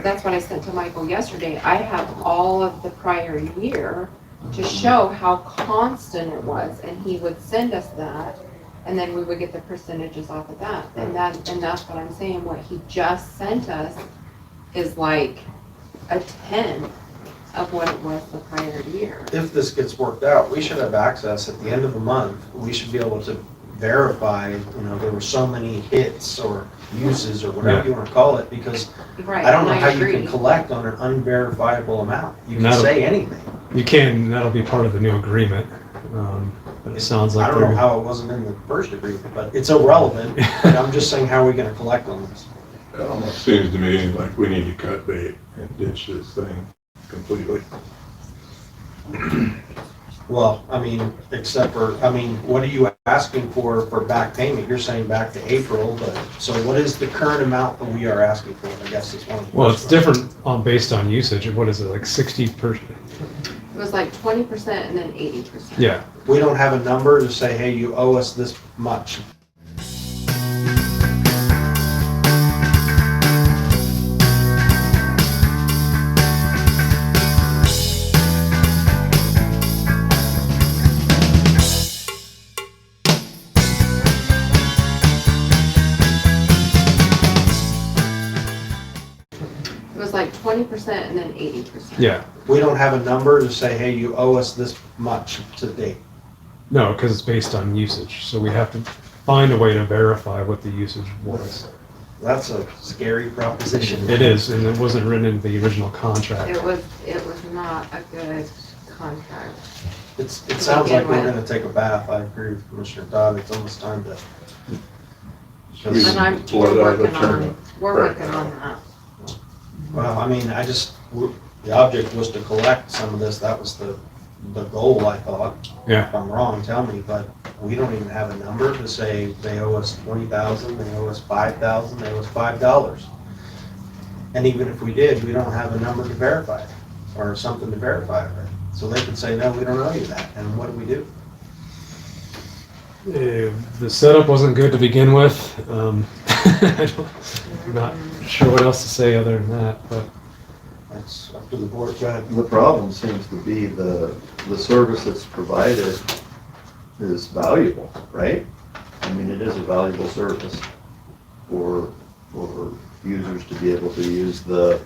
that's what I sent to Michael yesterday. I have all of the prior year to show how constant it was, and he would send us that, and then we would get the percentages off of that. And that's what I'm saying. What he just sent us is like a 10th of what it was the prior year. If this gets worked out, we should have access at the end of the month. We should be able to verify, you know, there were so many hits or uses or whatever you want to call it, because Right, I don't know and how I you can agree. collect on an unverifiable amount. You can That'll- say anything. You can. That'll be part of the new agreement. But it sounds like I don't know how it wasn't in the first agreement, but it's irrelevant. But I'm just saying, how are we going to collect on this? It almost seems to me like we need to cut bait and ditch this thing completely. Well, I mean, except for, I mean, what are you asking for back payment? You're saying back to April, but, so what is the current amount that we are asking for? I guess is one of the Well, it's questions. different based on usage. What is it, like 60 per? It was like 20% and then 80%. Yeah. We don't have a number to say, hey, you owe us this much. It was like 20% and then 80%. Yeah. We don't have a number to say, hey, you owe us this much to date. No, because it's based on usage. So we have to find a way to verify what the usage was. That's a scary proposition. It is, and it wasn't written in the original contract. It was not a good contract. It sounds like we're gonna take a bath. I agree with Commissioner Dodd. It's almost time to. And we're working on that. Well, I mean, the object was to collect some of this. That was the goal, I thought. Yeah. If I'm wrong, tell me, but we don't even have a number to say they owe us $20,000, they owe us $5,000, they owe us $5. And even if we did, we don't have a number to verify it, or something to verify it with. So they could say, no, we don't owe you that, and what do we do? The setup wasn't good to begin with. I'm not sure what else to say other than that, but that's up to the board. Go ahead. The problem seems to be the service that's provided is valuable, right? I mean, it is a valuable service for users to be able to use the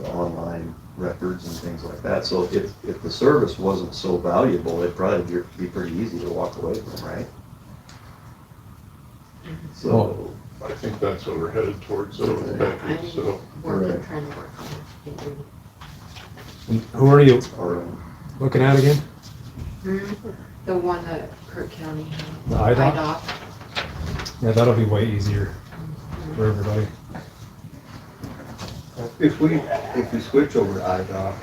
online records and things like that. So if the service wasn't so valuable, it'd probably be pretty easy to walk away from, right? So I think that's what we're headed towards, so. We're trying to work on it. and who are you looking at again? The one that Kirk County had. The IDOT? Yeah, that'll be way easier for everybody. If we switch over to IDOT,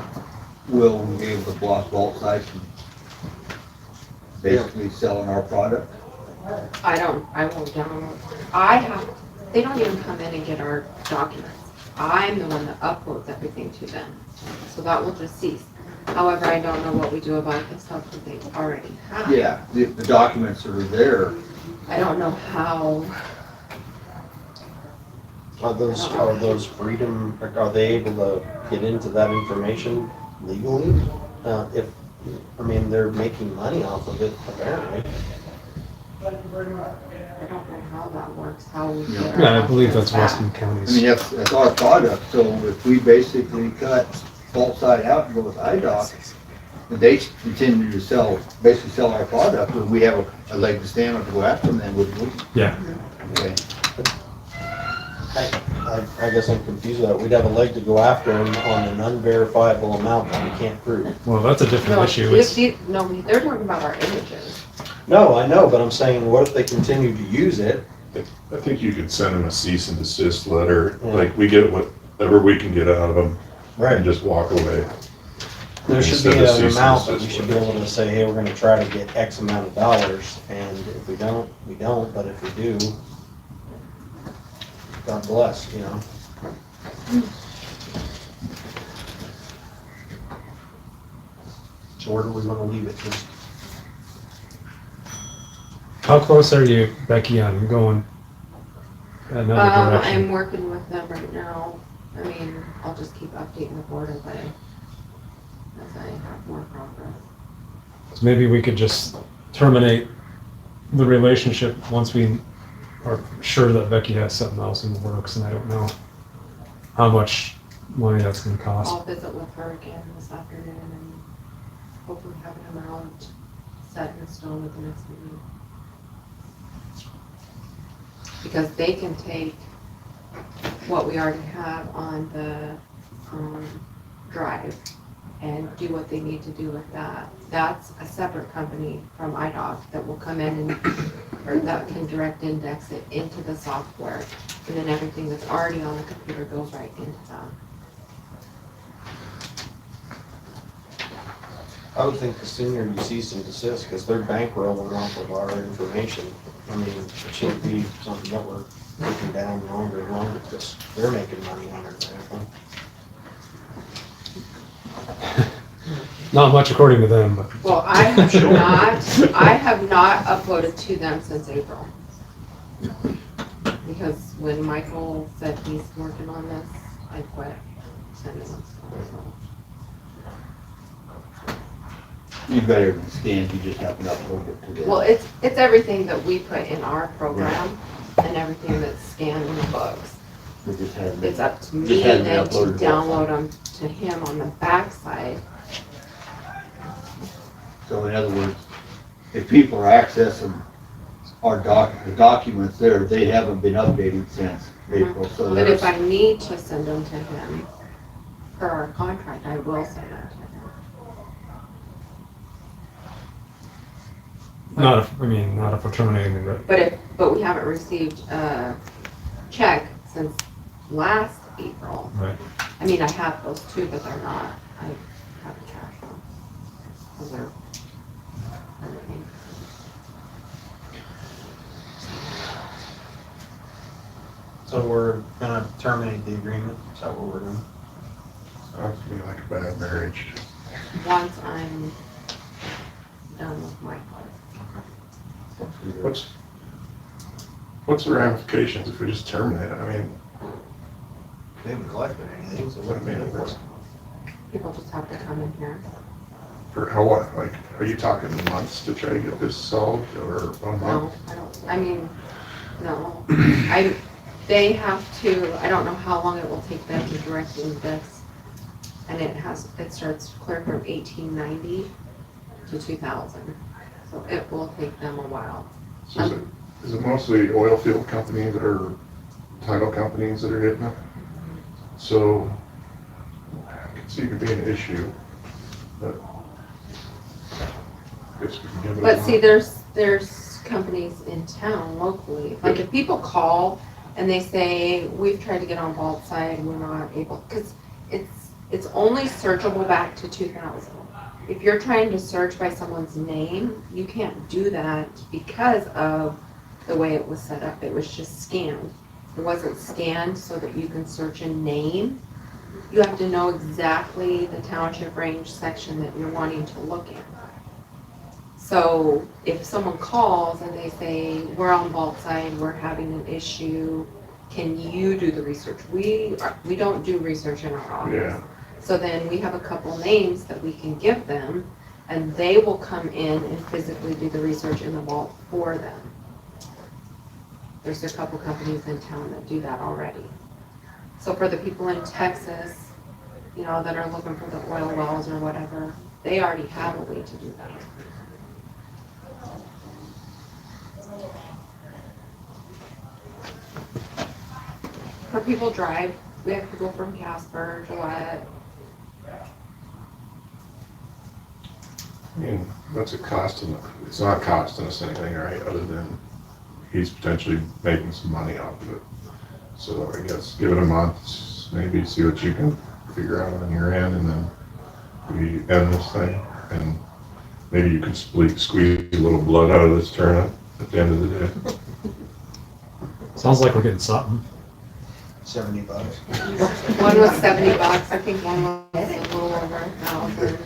will we be able to block vault sites and basically selling our product? I won't download. They don't even come in and get our documents. I'm the one that uploads everything to them. So that will just cease. However, I don't know what we do about the stuff that they already have. Yeah, the documents are there. I don't know how. Are those freedom, are they able to get into that information legally? They're making money off of it apparently. I don't know how that works, how we. Yeah, I believe that's Weston County's. I mean, that's our product, so if we basically cut vault site out and go with IDOT, and they continue to basically sell our product, would we have a leg to stand on to go after them then, wouldn't we? Yeah. Okay. I guess I'm confused with that. We'd have a leg to go after them on an unverifiable amount that we can't prove. Well, that's a different issue. They're talking about our images. No, I know, but I'm saying, what if they continue to use it? I think you could send them a cease and desist letter, like we get whatever we can get out of them, and just walk away. There should be an amount that we should be able to say, hey, we're gonna try to get X amount of dollars, and if we don't, we don't, but if we do, God bless, you know? So where do we wanna leave it? Just How close are you, Becky, on going another direction? I'm working with them right now. I mean, I'll just keep updating the board as I have more progress. So maybe we could just terminate the relationship once we are sure that Becky has something else in the works, and I don't know how much money that's gonna cost. I'll visit with her again this afternoon and hopefully have an amount set in stone at the next meeting. Because they can take what we already have on the drive and do what they need to do with that. That's a separate company from IDOC that will come in or that can direct index it into the software. And then everything that's already on the computer goes right into that. I would think the sooner you cease and desist, because they're bankrolling off of our information. I mean, it shouldn't be something that we're taking down longer and longer, because they're making money on it. Not much according to them, but Well, I have not uploaded to them since April. Because when Michael said he's working on this, I quit sending them stuff, so. You've got everything scanned, you just have to upload it to them. Well, it's everything that we put in our program and everything that's scanned in the books. We just haven't- It's up to just me haven't then to uploaded it. download them to him on the backside. So in other words, if people are accessing our the documents there, they haven't been updated since April, so But if there's, I need to send them to him per our contract, I will send them to him. not if we're terminating the. But we haven't received a check since last April. Right. I mean, I have those too, but they're not, I haven't cashed them. 'Cause they're everything. So we're gonna terminate the agreement, is that what we're doing? Sounds to me like a bad marriage. Once I'm done with my part. What's the ramifications if we just terminate it? I mean, They haven't collected anything, so what do you mean? People just have to come in here. for how, what, like, are you talking months to try to get this solved or 1 No, month? no. They have to, I don't know how long it will take them to direct this. And it starts clear from 1890 to 2000. So it will take them a while. So is it mostly oil field companies or title companies that are hitting it? So I can see it could be an issue, but I guess we can give it a But see, month. there's companies in town locally, like if people call and they say, we've tried to get on Vault side, we're not able, because it's only searchable back to 2000. If you're trying to search by someone's name, you can't do that because of the way it was set up. It was just scanned. It wasn't scanned so that you can search a name. You have to know exactly the township range section that you're wanting to look at. So if someone calls and they say, we're on Vault side, we're having an issue, can you do the research? We don't do research in our office. Yeah. So then we have a couple names that we can give them, and they will come in and physically do the research in the vault for them. There's a couple companies in town that do that already. So for the people in Texas, that are looking for the oil wells or whatever, they already have a way to do that. For people drive, we have people from Casper, Gillette. I mean, what's it costing? It's not costing us anything, right, other than he's potentially making some money off of it. So I guess give it a month, maybe see what you can figure out on your end, and then we end this thing. And maybe you can squeeze a little blood out of this turnip at the end of the day. Sounds like we're getting something. $70. One was $70, I think one was a little over 1,000.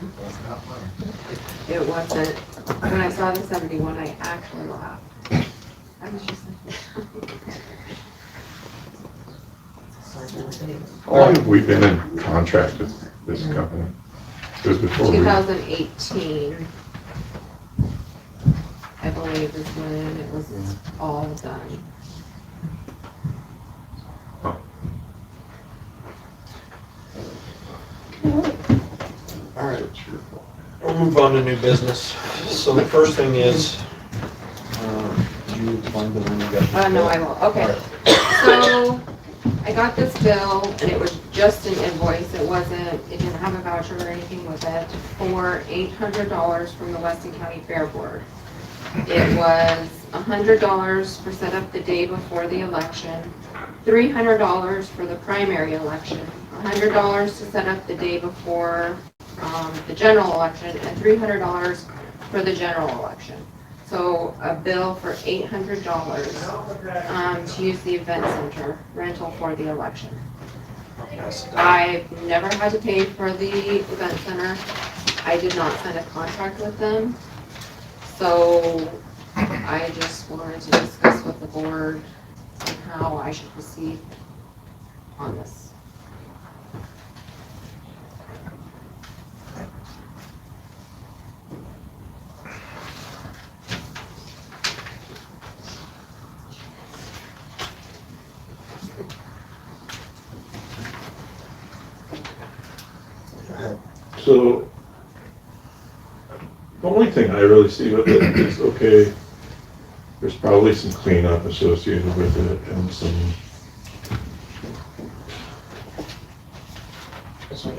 It wasn't, when I saw the 71, I actually laughed. I was just like. How long have we been in contract with this company? Because before 2018, I believe is when it was all done. All right, we'll move on to new business. So the first thing is, do you find the one you got? No, I will, okay. So, I got this bill, and it was just an invoice, it didn't have a voucher or anything with it, for $800 from the Weston County Fair Board. It was $100 for set up the day before the election, $300 for the primary election, $100 to set up the day before the general election, and $300 for the general election. So a bill for $800 to use the event center rental for the election. I've never had to pay for the event center. I did not sign a contract with them. So I just wanted to discuss with the board on how I should proceed on this. So, the only thing I really see with it is, okay, there's probably some cleanup associated with it and some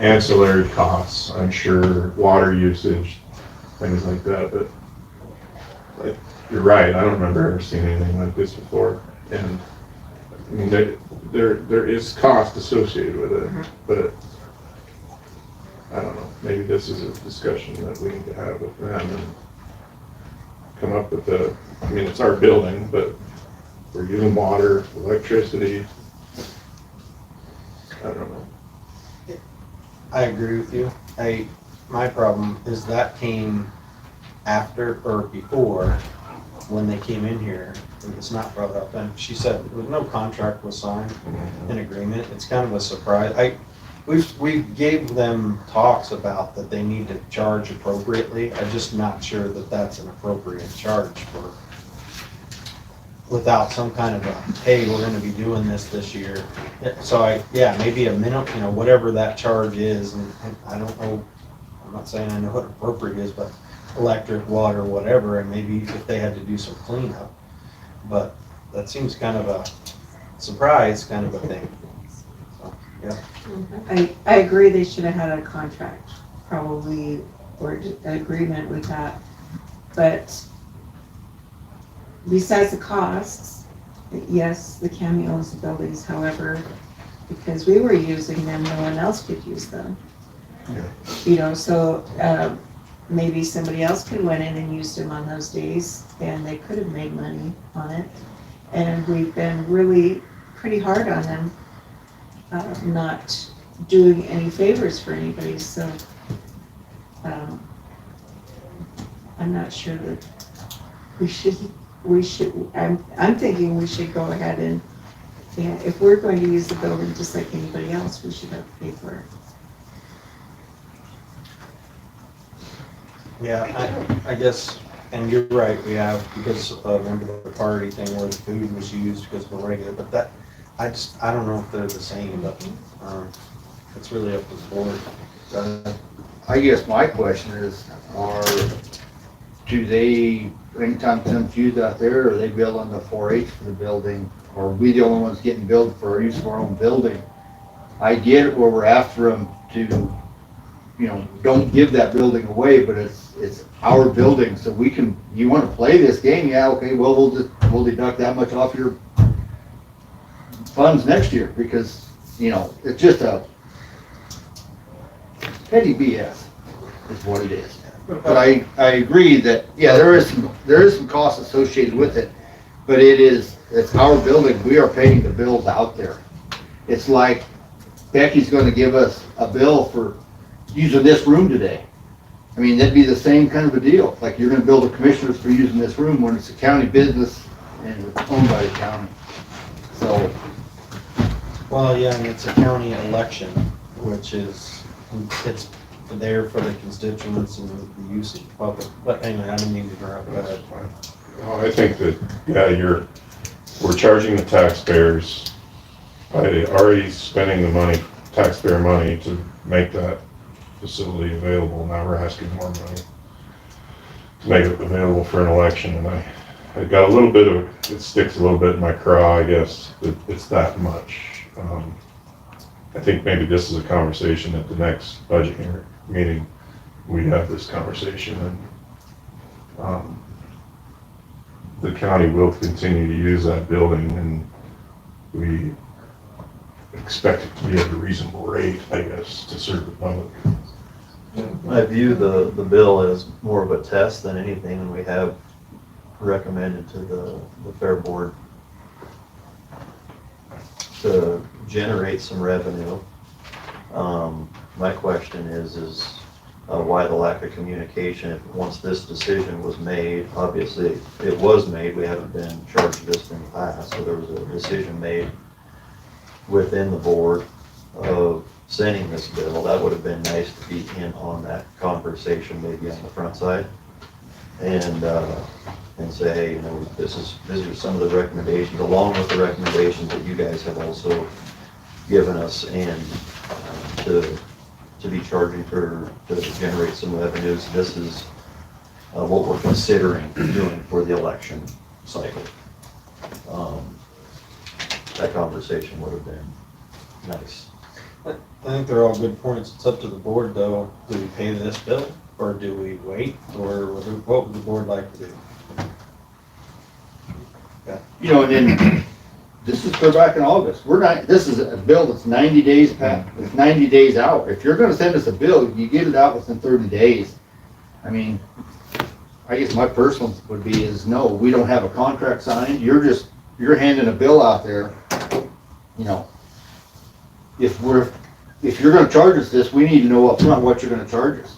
ancillary costs, I'm sure, water usage, things like that, but like, you're right, I don't remember ever seeing anything like this before. And I mean, there is cost associated with it, but I don't know, maybe this is a discussion that we need to have with them and come up with I mean, it's our building, but we're using water, electricity. I don't know. I agree with you. My problem is that came after or before when they came in here. It was not brought up, and she said there was no contract was signed, an agreement. It's kind of a surprise. We gave them talks about that they need to charge appropriately. I'm just not sure that that's an appropriate charge for, without some kind of a, hey, we're gonna be doing this year. So maybe a minimum, whatever that charge is, and I don't know, I'm not saying I know what appropriate is, but electric, water, whatever, and maybe if they had to do some cleanup. But that seems kind of a surprise kind of a thing. So, yeah. I agree they should have had a contract, probably, or an agreement with that. But besides the costs, yes, the county owns the buildings, however, because we were using them, no one else could use them. Yeah. So maybe somebody else could went in and used them on those days, and they could have made money on it. And we've been really pretty hard on them, not doing any favors for anybody, so I'm not sure that we should, I'm thinking we should go ahead and, if we're going to use the building just like anybody else, we should have to pay for it. Yeah, I guess, and you're right, we have, because remember the party thing where the food was used because of the regular, but that, I don't know if they're the same, but it's really up to the board. I guess my question is, do they, anytime someone's used out there, are they billing the 4-H for the building? Or are we the only ones getting billed for our use of our own building? I get it where we're after them to, don't give that building away, but it's our building, so we can, you want to play this game? Yeah, okay, well, we'll deduct that much off your funds next year, because, it's just a petty BS is what it is. But I agree that, there is some cost associated with it, but it's our building, we are paying the bills out there. It's like Becky's gonna give us a bill for using this room today. I mean, that'd be the same kind of a deal, like you're gonna bill the commissioners for using this room when it's a county business and it's owned by the county. So. Well, yeah, and it's a county election, which is, it's there for the constituents and the use of the public. But anyway, I didn't mean to interrupt, go ahead. Well, I think that, we're charging the taxpayers by already spending the money, taxpayer money, to make that facility available. Now we're asking more money to make it available for an election, and I got a little bit of, it sticks a little bit in my craw, I guess, that it's that much. I think maybe this is a conversation at the next budget meeting. We have this conversation, and the county will continue to use that building, and we expect it to be at a reasonable rate, I guess, to serve the public. I view the bill as more of a test than anything, and we have recommended to the Fair Board to generate some revenue. My question is why the lack of communication. Once this decision was made, obviously it was made, we haven't been charged with this in the past, so there was a decision made within the board of sending this bill. That would have been nice to be in on that conversation, maybe on the front side, and say, hey, you know, these are some of the recommendations, along with the recommendations that you guys have also given us, and to be charging to generate some revenues. This is what we're considering doing for the election cycle. That conversation would have been nice. I think they're all good points. It's up to the board, though. Do we pay this bill, or do we wait, or what would the board like to do? You know, and then this is clear back in August. This is a bill that's 90 days past, it's 90 days out. If you're gonna send us a bill, you get it out within 30 days. I mean, I guess my personal would be is no, we don't have a contract signed. You're handing a bill out there. You know, if you're gonna charge us this, we need to know up front what you're gonna charge us.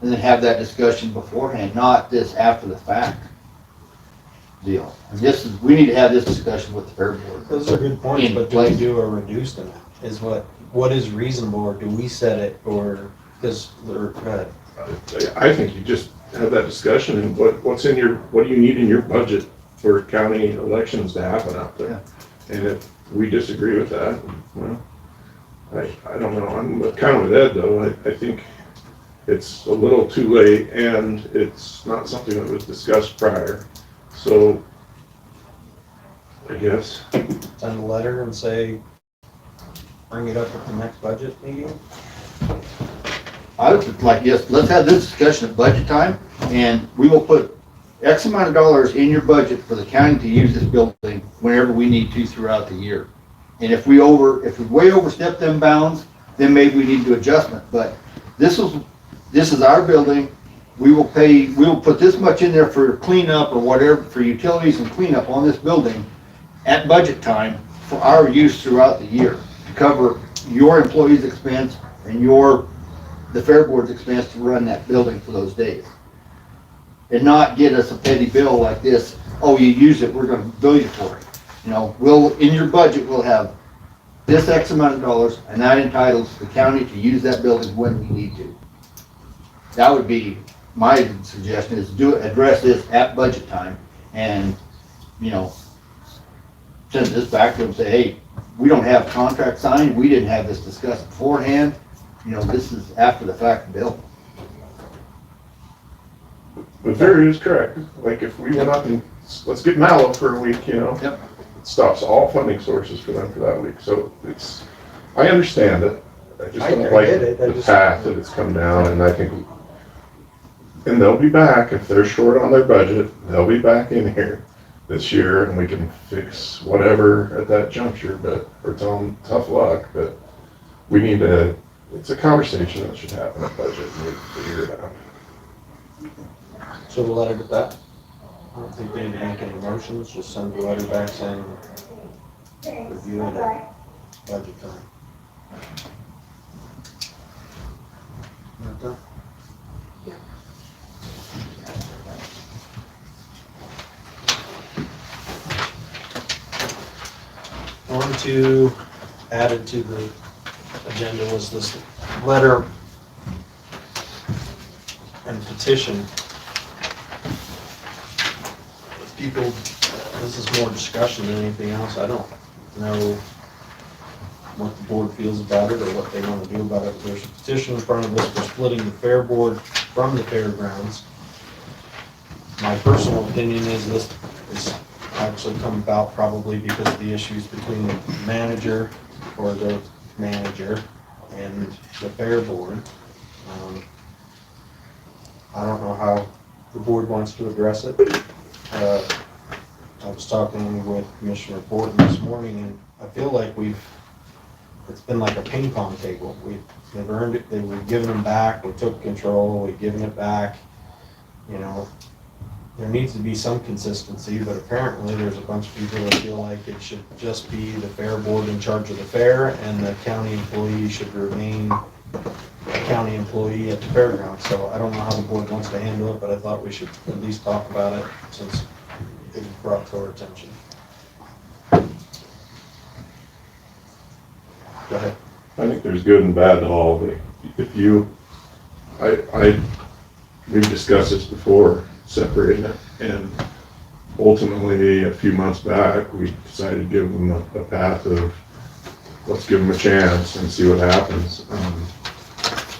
And then have that discussion beforehand, not this after the fact deal. And we need to have this discussion with the fair board. Those are good points, but do we do a reduced amount? Is what is reasonable, or do we set it, or, because they're, go ahead. I think you just have that discussion and what do you need in your budget for county elections to happen out there? Yeah. And if we disagree with that, well, I don't know. I'm kind of with Ed, though. I think it's a little too late, and it's not something that was discussed prior. So, I guess. Send a letter and say, bring it up at the next budget meeting? I would like, yes, let's have this discussion at budget time, and we will put X amount of dollars in your budget for the county to use this building whenever we need to throughout the year. And if we way overstep them bounds, then maybe we need to adjustment. But this is our building. We will put this much in there for cleanup or whatever, for utilities and cleanup on this building at budget time for our use throughout the year to cover your employees' expense and the fair board's expense to run that building for those days. And not get us a petty bill like this, oh, you use it, we're gonna bill you for it. You know, in your budget, we'll have this X amount of dollars, and that entitles the county to use that building when we need to. That would be my suggestion, is address this at budget time, and, you know, send this back to them and say, hey, we don't have contract signed, we didn't have this discussed beforehand, you know, this is after the fact bill. But Barry is correct. Like, if we went up and let's get Mallow for a week, you know, Yep. it stops all funding sources for them for that week. So I understand it. I just don't like the path that it's come down, and I think, and they'll be back if they're short on their budget. They'll be back in here this year, and we can fix whatever at that juncture. But or tell them tough luck. But we need to. It's a conversation that should happen at budget, and we figure it out. So we'll let it at that. I don't think we need to make any motions, just send the letter back saying, review it at budget time. Not done? On to, added to the agenda was this letter and petition. People, this is more discussion than anything else. I don't know what the board feels about it or what they want to do about it. There's a petition in front of us for splitting the fair board from the fairgrounds. My personal opinion is this is actually come about probably because of the issues between the manager or the manager and the fair board. I don't know how the board wants to address it. I was talking with Commissioner Borton this morning, and I feel like it's been like a ping pong table. They've earned it, we've given them back, we took control, we've given it back. You know, there needs to be some consistency, but apparently there's a bunch of people that feel like it should just be the fair board in charge of the fair, and the county employee should remain county employee at the fairground, so I don't know how the board wants to handle it, but I thought we should at least talk about it since it was brought to our attention. Go ahead. I think there's good and bad to all of it. If you, we've discussed this before, separating it, and ultimately, a few months back, we decided to give them a path of, let's give them a chance and see what happens.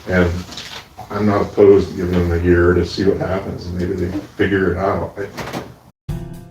And I'm not opposed to giving them a year to see what happens, and maybe they figure it out.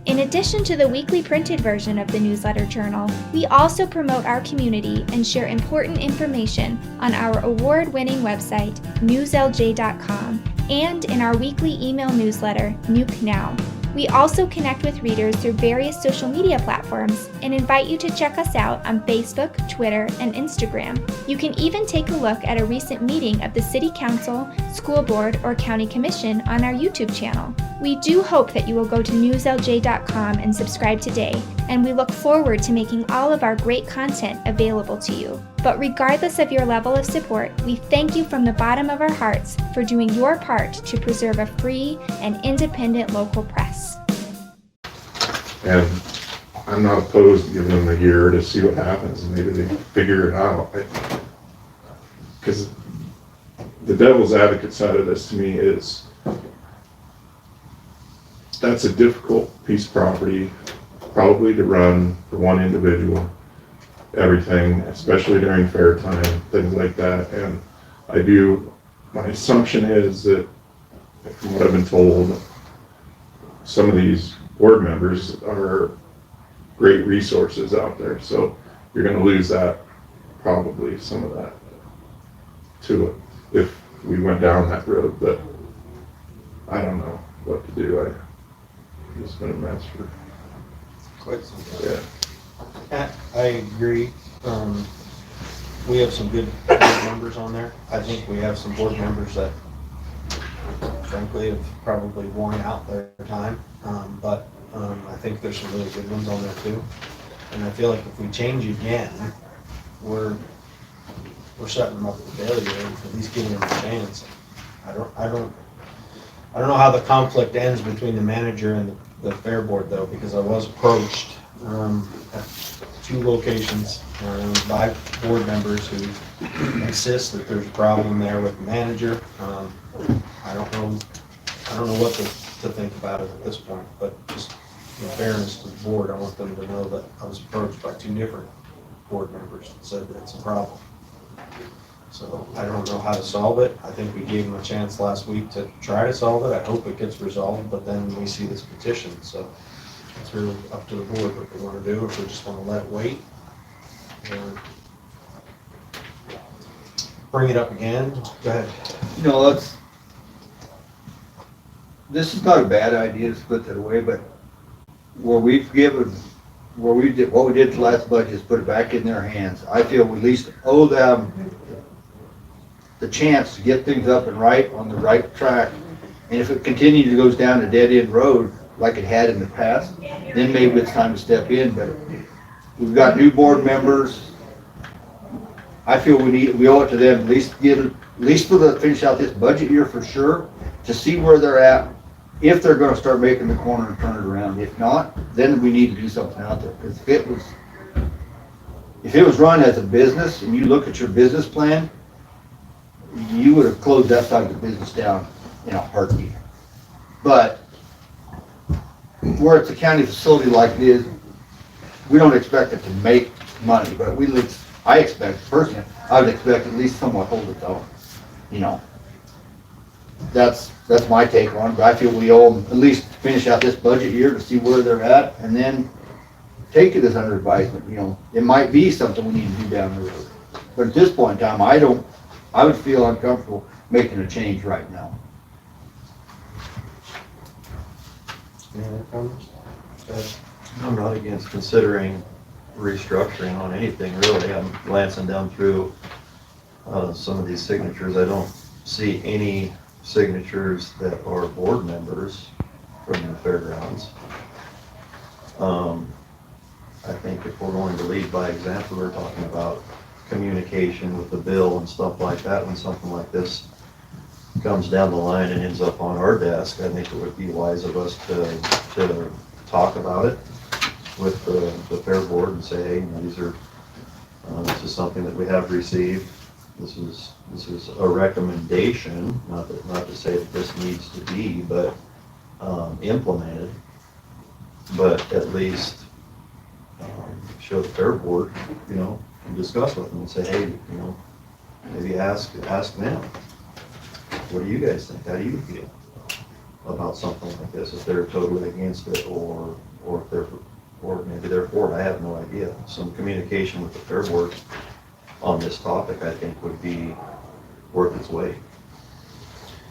In addition to the weekly printed version of the newsletter journal, we also promote our community and share important information on our award-winning website, newslj.com, and in our weekly email newsletter, Nuke Now. We also connect with readers through various social media platforms and invite you to check us out on Facebook, Twitter, and Instagram. You can even take a look at a recent meeting of the City Council, School Board, or County Commission on our YouTube channel. We do hope that you will go to newslj.com and subscribe today, and we look forward to making all of our great content available to you. But regardless of your level of support, we thank you from the bottom of our hearts for doing your part to preserve a free and independent local press. And I'm not opposed to giving them a year to see what happens, and maybe they figure it out. Because the devil's advocate side of this to me is, that's a difficult piece of property, probably to run for one individual. Everything, especially during fair time, things like that. And my assumption is that, from what I've been told, some of these board members are great resources out there. So you're going to lose that, probably some of that to it if we went down that road. But I don't know what to do. It's been a mess for quite some time. Yeah. I agree. We have some good board members on there. I think we have some board members that frankly have probably worn out their time. But I think there's some really good ones on there too. And I feel like if we change again, we're setting them up for failure, at least giving them a chance. I don't know how the conflict ends between the manager and the fair board though, because I was approached at 2 locations by board members who insist that there's a problem there with the manager. I don't know what to think about it at this point, but just in fairness to the board, I want them to know that I was approached by 2 different board members that said that it's a problem. So I don't know how to solve it. I think we gave them a chance last week to try to solve it. I hope it gets resolved, but then we see this petition, so it's really up to the board what they want to do, if they just want to let it wait. Or bring it up again. Go ahead. You know, this is not a bad idea to split that away, but what we did the last budget is put it back in their hands. I feel we at least owe them the chance to get things up and right on the right track. And if it continues, goes down a dead end road like it had in the past, then maybe it's time to step in. But we've got new board members. I feel we owe it to them at least finish out this budget year for sure, to see where they're at, if they're going to start making the corner and turn it around. If not, then we need to do something out there. Because if it was run as a business and you look at your business plan, you would have closed that side of the business down in a heartbeat. But where it's a county facility like it is, we don't expect it to make money, but I expect, personally, I would expect at least somewhat hold its own. You know, that's my take on it, but I feel we owe them at least finish out this budget year to see where they're at, and then take it as under advisement. You know, it might be something we need to do down the road. But at this point in time, I would feel uncomfortable making a change right now. Any other comments? Go ahead. I'm not against considering restructuring on anything, really. I'm glancing down through some of these signatures. I don't see any signatures that are board members from the fairgrounds. I think if we're going to lead by example, we're talking about communication with the bill and stuff like that, when something like this comes down the line and ends up on our desk, I think it would be wise of us to talk about it with the fair board and say, hey, you know, these are, this is something that we have received. This is a recommendation, not to say that this needs to be, but implemented. But at least show the fair board, you know, and discuss with them and say, hey, you know, maybe ask them, what do you guys think? How do you feel about something like this? If they're totally against it, or if they're, or maybe they're for it, I have no idea. Some communication with the fair board on this topic, I think, would be worth its weight.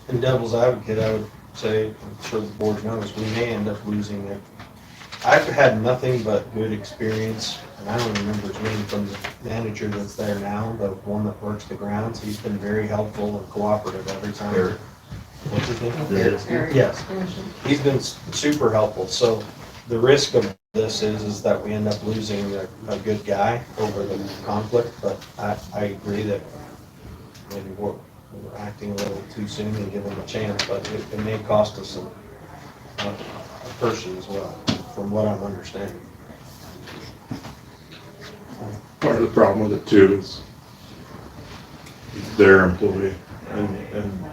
And devil's advocate, I would say, I'm sure the board knows, we may end up losing it. I've had nothing but good experience, and I don't remember his name, from the manager that's there now, the one that works the grounds. He's been very helpful and cooperative every time. Eric. What's his name? Eric. Yes. He's been super helpful. So the risk of this is that we end up losing a good guy over the conflict, but I agree that maybe we're acting a little too soon and give him a chance, but it may cost us a person as well, from what I'm understanding. Part of the problem with it too is their employee, and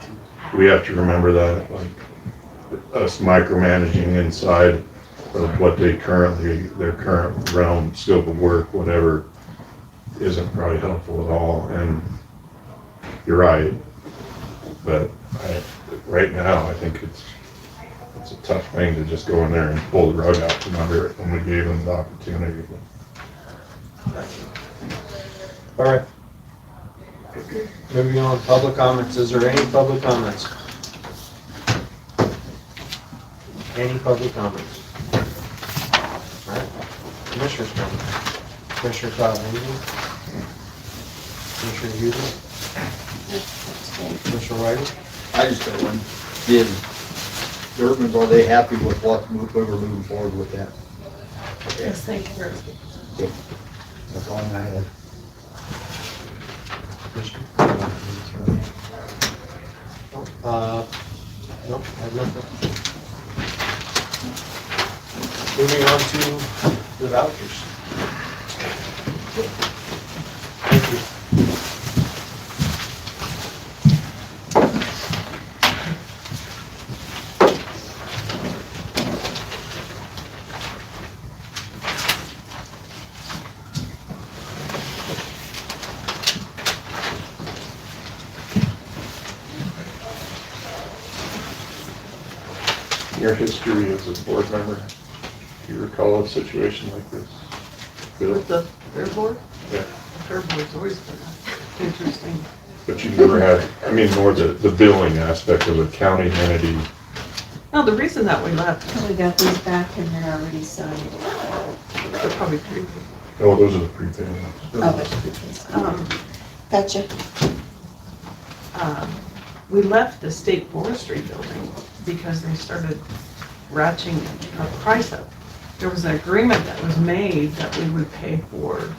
we have to remember that, like us micromanaging inside of what their current realm, scope of work, whatever, isn't probably helpful at all. And you're right, but right now I think it's a tough thing to just go in there and pull the rug out from under it when we gave them the opportunity. All right. Moving on, public comments. Is there any public comments? Any public comments? All right. Commissioners comments. Commissioner Todd, anything? Commissioner Hughes? Commissioner White? I just got one. Did Dortmund, are they happy with what we're moving forward with that? Okay. Yes, thank you. Good. That's all I had. Nope, I have nothing. Moving on to the vouchers. Thank you. Your history as a board member, do you recall a situation like this? Bill? With the fair board? Yeah. The fair board's always been interesting. But you never had, I mean, more the billing aspect of a county entity. No, the reason that we left, We got these back and they're already signed. they're probably three. Oh, those are the prepaid ones. Oh, gotcha. We left the state forestry building because they started ratcheting our price up. There was an agreement that was made that we would pay for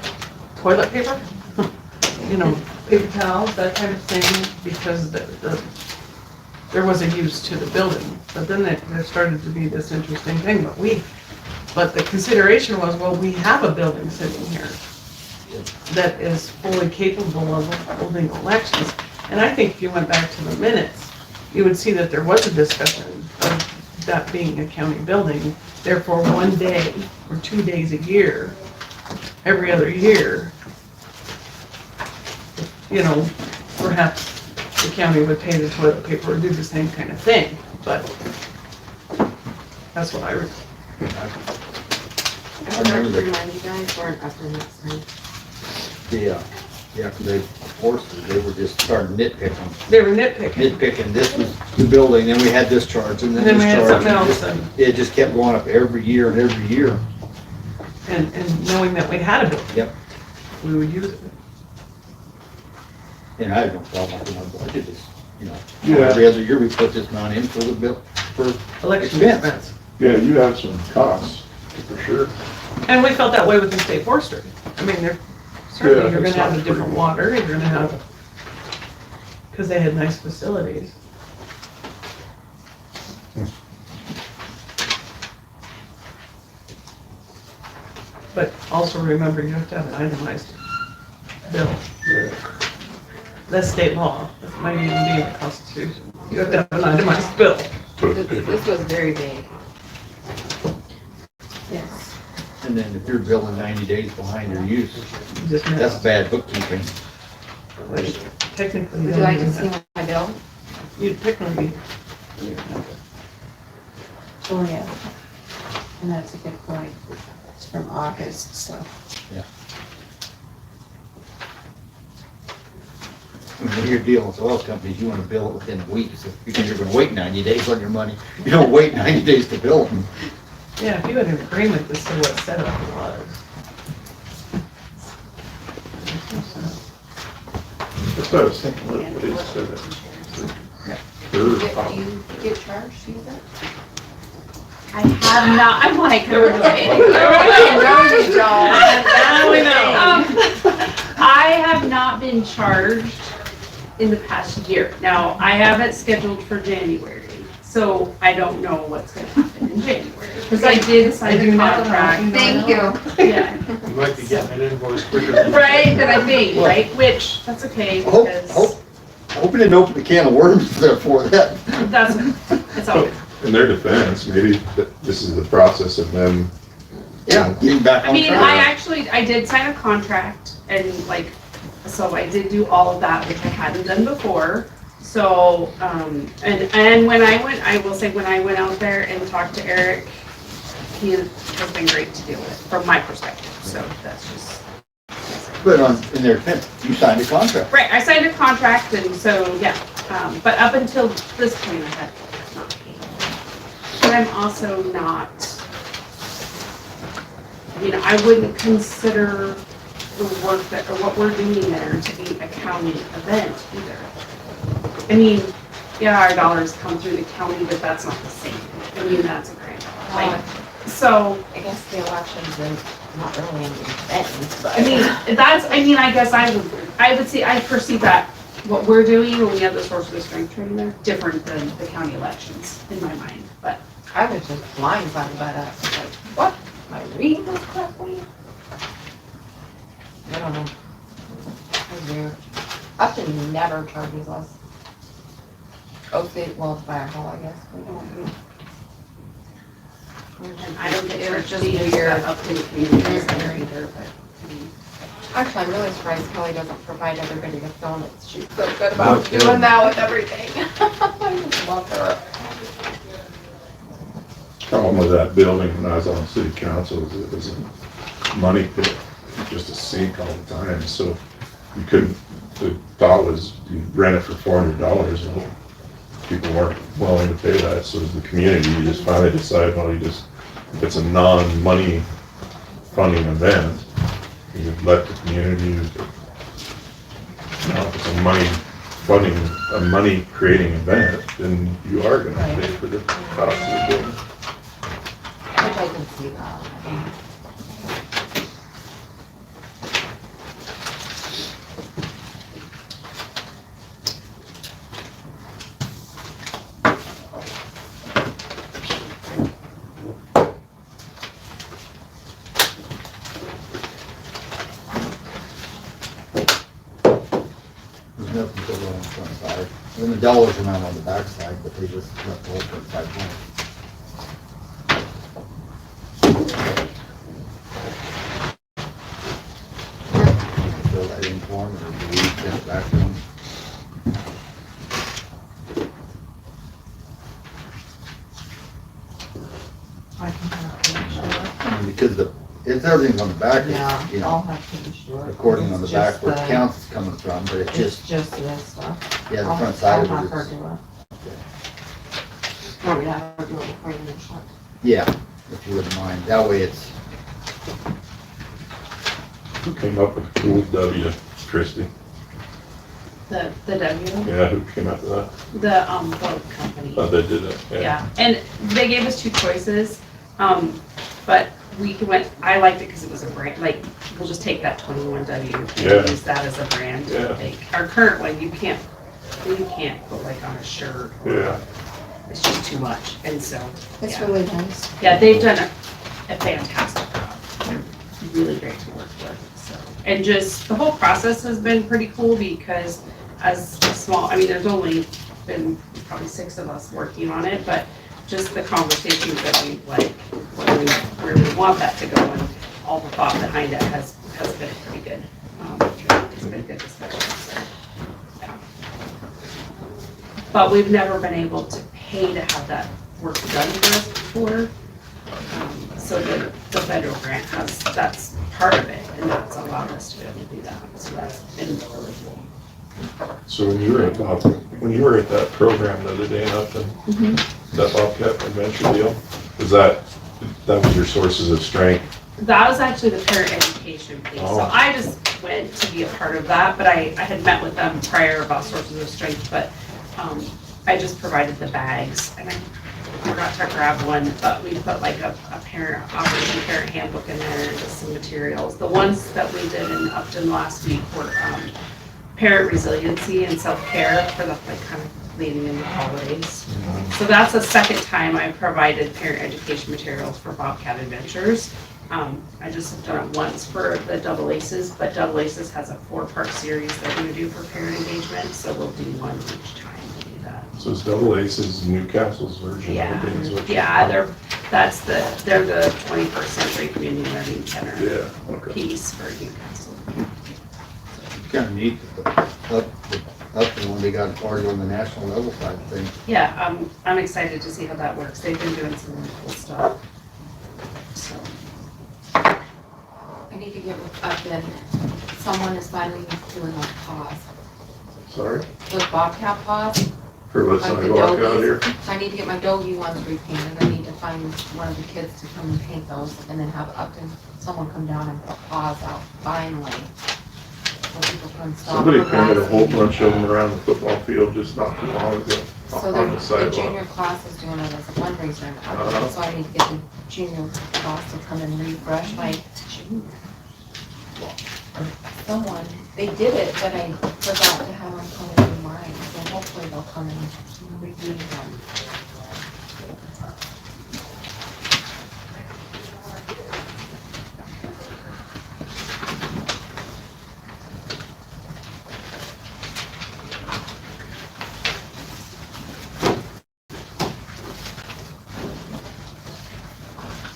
toilet paper, you know, paper towels, that kind of thing, because there was a use to the building. But then there started to be this interesting thing, but the consideration was, well, we have a building sitting here that is fully capable of holding elections. And I think if you went back to the minutes, you would see that there was a discussion of that being a county building. Therefore, one day or 2 days a year, every other year, you know, perhaps the county would pay the toilet paper or do the same kind of thing. But that's what I remember. I forgot to remind you guys, weren't up there next time. Yeah, because they forced it, they were just starting nitpicking. They were nitpicking. Nitpicking, this was the building, then we had this charge, and then And then this we had charge. something and else, just- It just kept going up every year and every year. And knowing that we had a building. Yep. We would use it. And I have no problem with our budget, is, you know, Yeah. every other year we put this amount in for the bill, for Election expense. expense. Yeah, you have some costs, for sure. And we felt that way with the state forestry. I mean, they're certainly Yeah, you're that gonna have a sounds different pretty water, you're gonna have, because they had nice facilities. But also remember, you have to have an itemized bill. That's state law, it might even be in the Constitution. You have to have an itemized bill. This was very vague. Yes. And then if you're billing 90 days behind your use, Just that's bad bookkeeping. Which technically. Would you like to see my bill? You'd technically. Oh, yeah. And that's a good point. It's from August, so. When you're dealing with oil companies, you want to bill it within a week, so because you're going to wait 90 days on your money. You don't wait 90 days to bill them. Yeah, if you had an agreement as to what setup was. That's what I was thinking, what it said. Do you get charged, use it? I have not, I'm like, Now we know. I have not been charged in the past year. Now, I have it scheduled for January, so I don't know what's gonna happen in January. Because I did sign a contract. Thank you. Yeah. You might be getting an invoice quicker than. Right, that I think, right, which, that's okay, because I hope you didn't open the can of worms there for that. that's, it's all good. In their defense, maybe this is the process of them. Yeah, getting back I on mean, track. I did sign a contract and like, so I did do all of that, which I hadn't done before. So, and when I went, I will say, when I went out there and talked to Eric, he has been great to deal with, from my perspective, so that's just. But in their defense, you signed a contract. Right, I signed a contract and so, yeah, but up until this point, I had not paid. But I'm also not, I wouldn't consider the work that, or what we're doing there to be a county event either. I mean, yeah, our dollars come through the county, but that's not the same. I mean, that's a grant. Like, so. I guess the elections are not really an event, but. I guess I would see, I perceive that what we're doing when we have the source of the strength training there, different than the county elections in my mind, but. I was just blindsided by that. Like, what? Am I reading this correctly? I don't know. It's weird. Upton never charges us. Oak, well, it's by our hall, I guess. We don't. And I don't think It was it's just just weird. weird up to the communities Weird. there either, but. Actually, I'm really surprised Kelly doesn't provide everybody with donuts. She's so good about doing that with everything. I just love her. Problem with that building when I was on city council is it was a money pit, just a sink all the time, so you couldn't, the thought was you rent it for $400, and people weren't willing to pay that, so as the community, you just finally decide, well, if it's a non-money funding event, you let the community, if it's a money creating event, then you are gonna pay for the cost of the building. Which I can see that. There's nothing to go on the front side. And the dollars are not on the back side, but they just left the whole front side blank. Fill that in for them, or do we send it back to them? I can have to make sure. I mean, because if everything's on the back, Yeah, it's, I'll have to be sure. according on the It's back just where the- the council is coming from, but it's It's just, just this stuff. yeah, the I'll- front side I'll of have it her is, do it. Want me to have her do it before you finish it? yeah, if you wouldn't mind. That way it's, Who came up with cool W, Christie? The W, Yeah, who came up with that? the, boat company. Oh, they did it, Yeah, and they gave us two choices, but I liked it because it was a brand, like, we'll just take that 21W and Yeah. use that as a brand. Yeah. Like, our current one, you can't put like on a shirt. Yeah. It's just too much, and so. It's yeah. really nice. Yeah, they've done a fantastic job. They're really great to work with, so. And just, the whole process has been pretty cool because as a small, I mean, there's only been probably 6 of us working on it, but just the conversations that we like, where we want that to go and all the thought behind it has been pretty good. It's been a good discussion, so, yeah. But we've never been able to pay to have that work done for us before. So the federal grant that's part of it, and that's allowed us to be able to do that. So that's been really cool. So when you were at that program the other day in Upton, that Bobcat Adventure deal, that was your sources of strength? That was actually the parent education piece. Oh. So I just went to be a part of that, but I had met with them prior about sources of strength, but I just provided the bags, and I forgot to grab one, but we put like a Operation Parent Handbook in there and just some materials. The ones that we did in Upton last week were parent resiliency and self-care for the like kind of leading into holidays. So that's the second time I provided parent education materials for Bobcat Adventures. I just have done it once for the Double Aces, but Double Aces has a 4-part series they're going to do for parent engagement, so we'll do one each time to do that. So it's Double Aces Newcastle's version of things. Yeah, they're the 21st Century Community Learning Center piece for Newcastle. Kind of neat up to when they got started on the national level side of things. Yeah, I'm excited to see how that works. They've been doing some really cool stuff. So. I need to get with Upton. Someone is finally doing a pause. Sorry? Those Bobcat paws. For what's like on the the walk out doggies. here? So I need to get my doggy ones repainted. I need to find one of the kids to come and paint those and then have Upton, someone come down and put paws out finally. So people can stop. Somebody painted a whole harassing. bunch of them around the football field just not too long ago So on the the sidewalk. junior class is doing it as a fundraiser in Upton, so I need to get the junior class to come and refresh my someone, they did it, but I forgot to have them come and do mine, so hopefully they'll come and review them.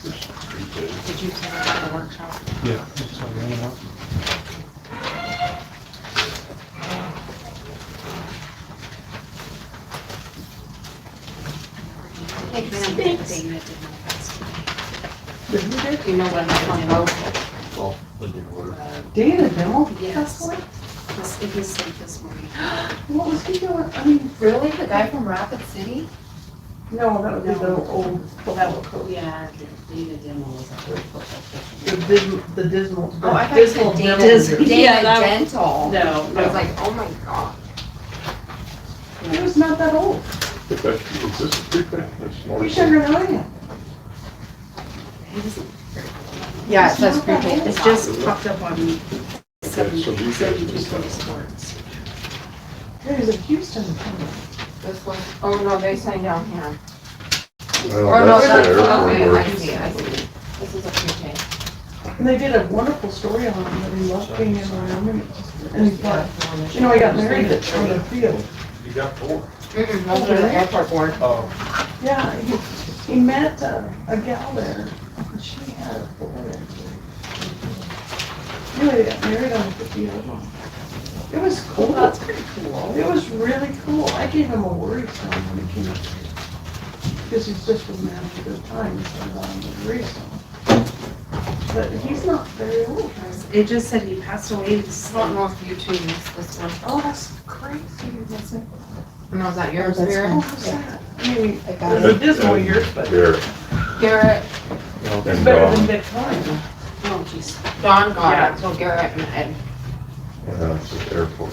Did you take it at the workshop? Yeah. That's what I want. Hey, thanks. You know what I'm talking about? Well, they did order. Dana Demo? Yes. It was late this morning. What was he doing? I mean, Really? The guy from Rapid City? no, that would be the old football coach. Yeah, Dana Demo was up there. The dismal. Oh, I thought you said Dana, Dismal. Dana Yeah, that- Dental. No, I was no. like, oh my god. He was not that old. Is this pretty He's younger than I am. Yeah, it says prepaid. It's just popped up on so these guys 72 just- Sports. Yeah, he's in Houston. This one, oh no, they signed down here. Well, Or no, that's that's, the airport okay, I work. see. This is a prepaid. And they did a wonderful story on him, that he loved being in Wyoming. And he thought, you know, he got married on the field. You got 4. Mm-mm, those are the airport board. Oh. Yeah, he met a gal there, and she had a boy. Anyway, they got married on the field. It was cool. That's pretty cool. It was really cool. I gave him a worry sign when he came up. Because he's just was man for good time, so I got him a worry sign. But he's not very old. It just said he passed away. I don't know if you two missed this one. Oh, that's crazy. That's it. No, is that yours, That's Vera? so sad. I mean, I got there's it. a dismal years, but Garrett. Garrett, it's And better Dawn. than Vic Klein. Oh, jeez. Don got Yeah. it, so Garrett and Ed. Yeah, it's just airport.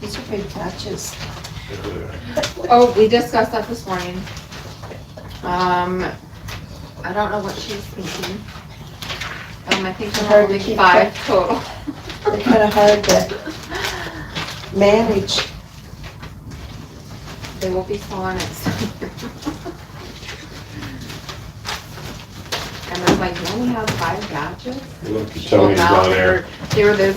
These are big patches. Oh, we discussed that this morning. I don't know what she's thinking. I think Hard there to will be keep 5 track. total. They're kind of hard to manage. They will be smaller next time. And it's like, you only have 5 batches? Look, Tony's Well, down there They were this.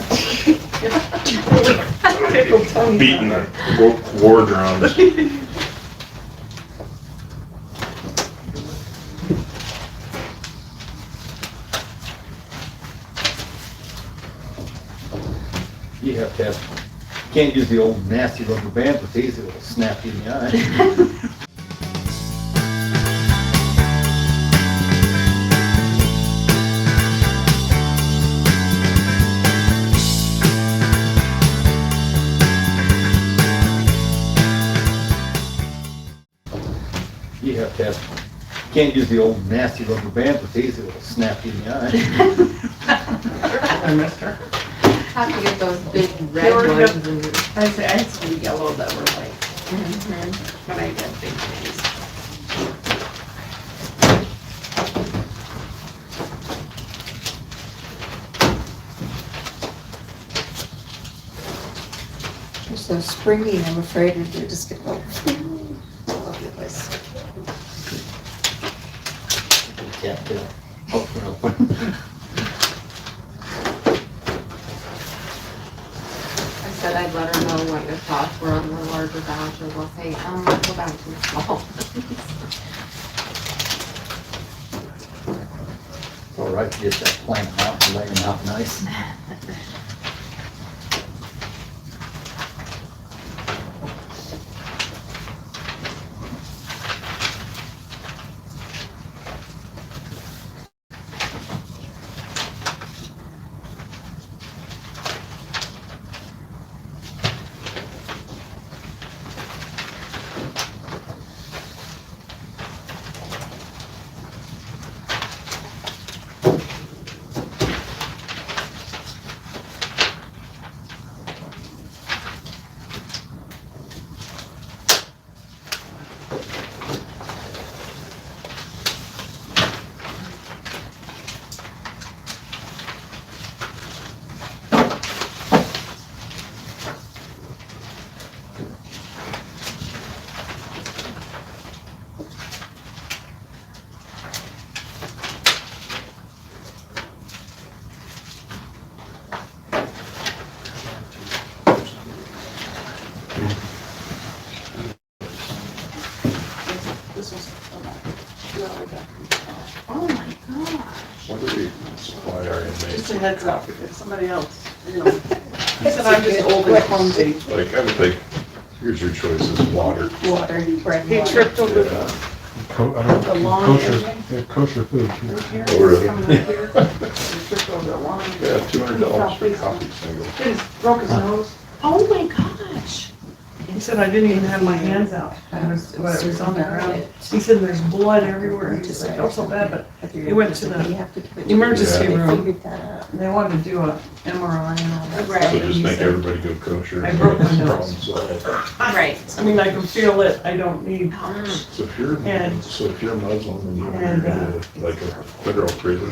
beating the war drums. You have to have, can't use the old nasty rubber bands with these, it'll snap you in the eye. You have to have, can't use the old nasty rubber bands with these, it'll snap you in the eye. I missed her. Have to get those big They red were ones. good. And, I had some yellow that were like, but I get big things. They're so springy, I'm afraid they're just gonna go all over the place. Can't open. I said I'd let her know what your thoughts were on the larger batches. I'll say, let's go back to the small ones. All right, get that plant out and lay them out nice. this was, Oh my gosh. What do we supply our just inmates? a heads up, if somebody else, you know. He said I'm just old and clumsy. Like, I would think, here's your choices, water. Water, bread, He water. tripped over Yeah. the lawn Kosher, area. yeah, kosher food. Here, Oh, really? coming up here. He tripped over the lawn. Yeah, $200 for coffee single. He just broke his nose. Oh my gosh. He said I didn't even have my hands out. It was on the ground. He said there's blood everywhere. He said I felt so bad, but he went to the emergency Yeah. room. Figured that out. And they wanted to do a MRI and all that. Right. stuff, So and just he make said, everybody go kosher. I broke my Problem nose. solved. Right. I mean, I can feel it. I don't need. So if you're, And- Muslim and you're and, in like a federal prison,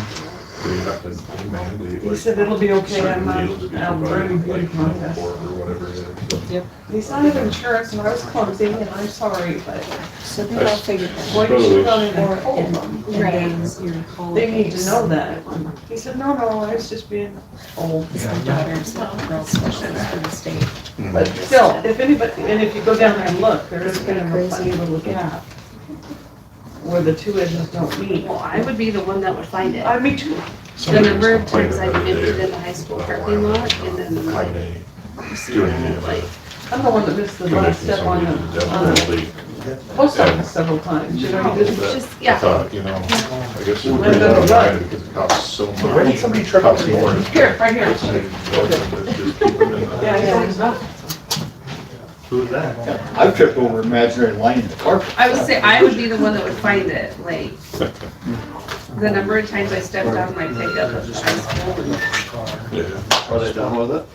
do you have to mandate? He like, said it'll be okay. I'm certain not, meals to be I'm provided, very good like, contest. or whatever it is. He's not have insurance and I was clumsy and I'm sorry, but So they all figured that well, out. you should have Suppose. gone in and told them. And then your whole They need to case. know that. He said, no, I was just being old. My daughter's a real specialist for the state. But still, if anybody, and if you go down there and look, there is kind of a funny little gap where the two edges don't meet. Well, I would be the one that would find it. Me too. The number of times I've been in the high school parking lot and then like, Doing I'm the one that missed the last step on the post office several times, you know, you just, I thought, you know, I guess it's Well, pretty then well what? divided because it costs so much. Where did somebody trip Costs over more. here, right here. Just keep them in the- Yeah, he's not. Who's that? I've tripped over imaginary line in the carpet. I would say I would be the one that would find it, like, The number of times I stepped on my pickup at the high school. Are they done with it?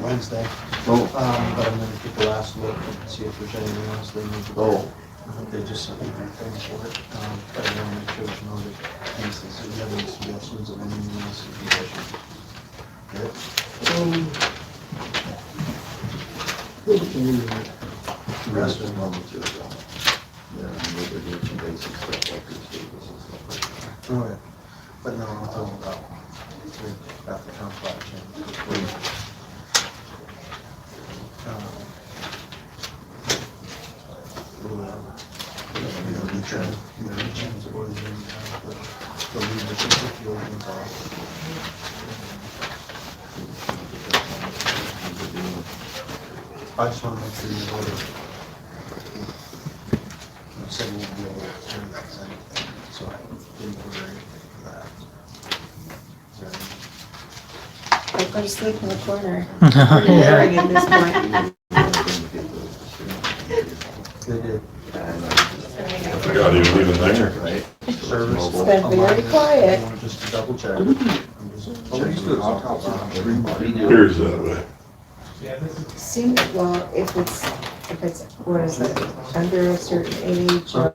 Wednesday. Oh. But I'm gonna take the last look and see if there's anything else they need to do. Oh. They just sent me their thing for it, but I wanna make sure there's no other pieces, if you have any suggestions of anything else you can The rest is normal too. Yeah, and they're doing some basic stuff like this service and stuff like that. Oh, yeah. But no, I'm talking about, got the complex change. I just want to make sure you order. You said we'll be able to turn that thing, so I didn't order for that. I'll go to sleep in the corner. Yeah. Boring at this point. They did. Forgot he was even there. Right? Service. It's been very quiet. Just to double check. I'm just checking the autopsy on every body. Here's that way. Seems, well, if it's, what is it, under a certain age or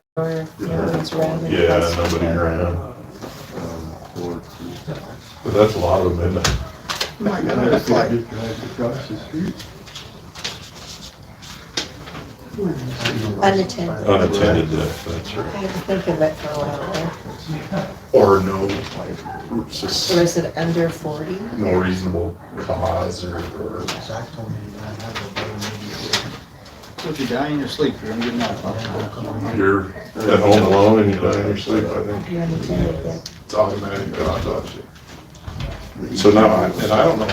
nobody's around. in the Yeah, house. nobody around. But that's a lot of them, isn't it? My God, it's like, Unattended. Unattended death, that's I right. had to think of it for a while there. Or no, it's So just is it under 40? no reasonable cause or. Zach told me that I have a better maybe. so if you die in your sleep, you're gonna get an autopsy. You're at home alone and you die in your sleep, I think. You're unattended death. It's automatic autopsy. So now, and I don't know,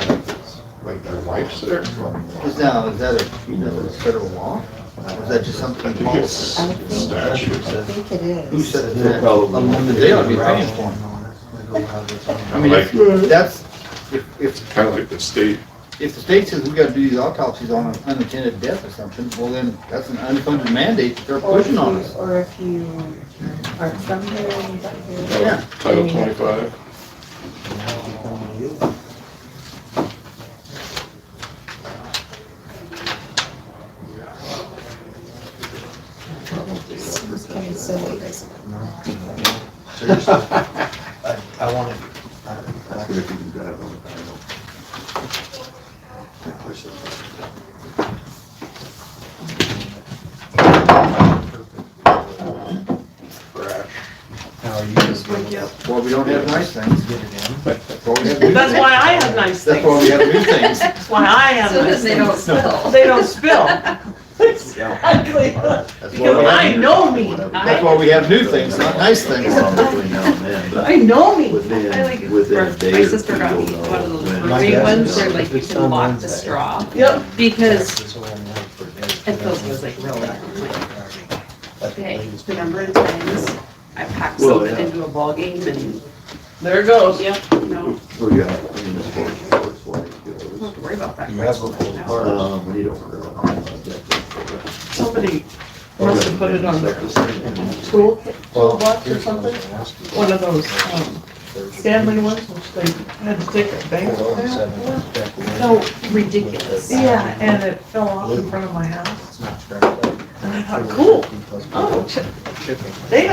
like their wife's there. Is that a federal law? Or is that just something? I Statute. think it Who is. said that? They ought to be paying for them. I mean, if that's, if Kind of like the state. the state says we gotta do these autopsies on an unattended death or something, well then, that's an unfunded mandate that they're pushing on us. Or if you aren't from here and you got here. Yeah. Title 25. Seems kind of silly, doesn't it? Seriously, I wanted, If you can drive on the panel. I push it. how are you just Wake you up. Well, we don't have nice things. get it in? That's why we have new That's things. why I have nice That's things. why we have new things. That's why I have So nice that they don't things. spill. They don't spill. Exactly. That's why Because we I have, know me. that's why we have new things, not nice things. Between now and then, but I know me. within, I like it. within a My day or sister got me two, one of those when- roommate guess ones is where like you it's can on lock the Wednesday. straw. Yep. Because This will only work for a day. it feels like really. But the Okay, ladies- the number of times I packed Well, something yeah. into a ball game and, There it goes. yep, no, Oh, yeah, I mean, as far as sports like I don't goes. have to worry about that. You have a full bar. When you don't really want that. Somebody must have put it on their toolbox or something. One of those, Stanley ones, which they had to take a bank. So ridiculous. Yeah, and it fell off in front of my house. It's not scratched up. And I thought, cool. Oh, they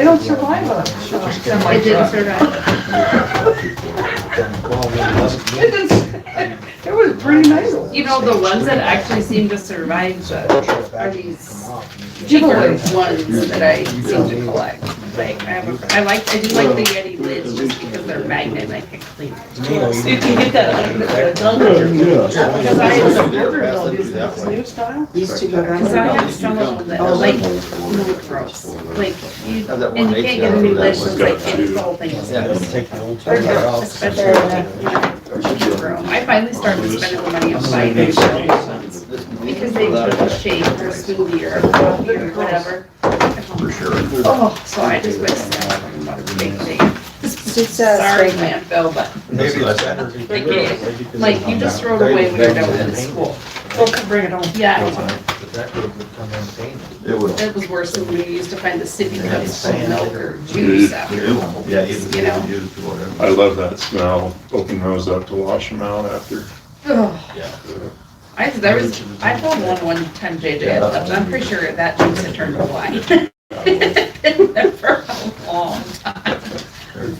don't survive a semi It didn't truck. survive. It didn't, it was pretty nice. You know, the ones that actually seem to survive are these Giveaway cheaper ones that I seem to collect. Like, I do like the Yeti lids just because they're magnet and I can clean it. You can get that, done. Because I had some burgers, I'll use this new style. These two go Because I down. have some of them that are like, no, gross. Like, you, and you can't get a new lid, so it's like, it's the whole thing is gross. Take the old Or tire off. especially when I finally started spending the money on buying new ones because they took a shake or a smoothie or a coffee or whatever. For sure. Oh, so I just went snapping about a big thing. Just, Sorry, landfill, but Maybe it's better. like you just throw it away when you're done with school. Oh, come bring it home. Yeah, that would have come in painted. It would. It was worse than when we used to find the city Yeah, cups it's full of sand. milk or juice after. Yeah, even You know? used or whatever. I love that smell. Open those up to wash them out after. Ugh. Yeah. I found one time JJ had left, and I'm pretty sure that juice had turned to wine. Been there for a long time.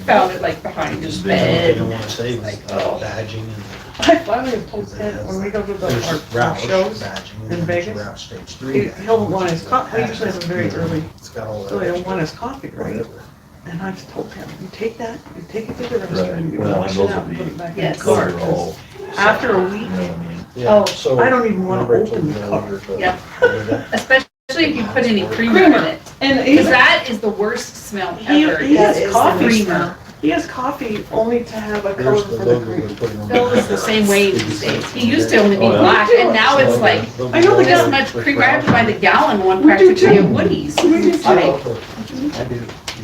Found it like behind his They bed. don't want to save like badging and. I finally have told Ted, when we go to There's our Roush shows badging in and there's Vegas, Roush stage 3. he'll want his coffee, we usually have a very early, It's got all that. so he'll want his coffee, right? Whatever. And I just told him, you take that, you take it to the Right. restroom, you Well, wash those it out, will and put be- it back in Yes. the car. Those are all, 'Cause After a week, you know what I mean? Yeah, Oh, so I don't even wanna remember I open told the you car. earlier, but- Yeah. Remember that? Especially if you put any creamer in it. and Because he, that is the worst smell he ever. has is the coffee, creamer. he has coffee only to have a color There's for the the logo cream. we're putting on. Bill is the same way these days. He used to only be Oh, yeah. black, and now it's like I know the this guy- much creamer. I have to buy the gallon one We do practically too. at Woody's. We do It's too. like, I do.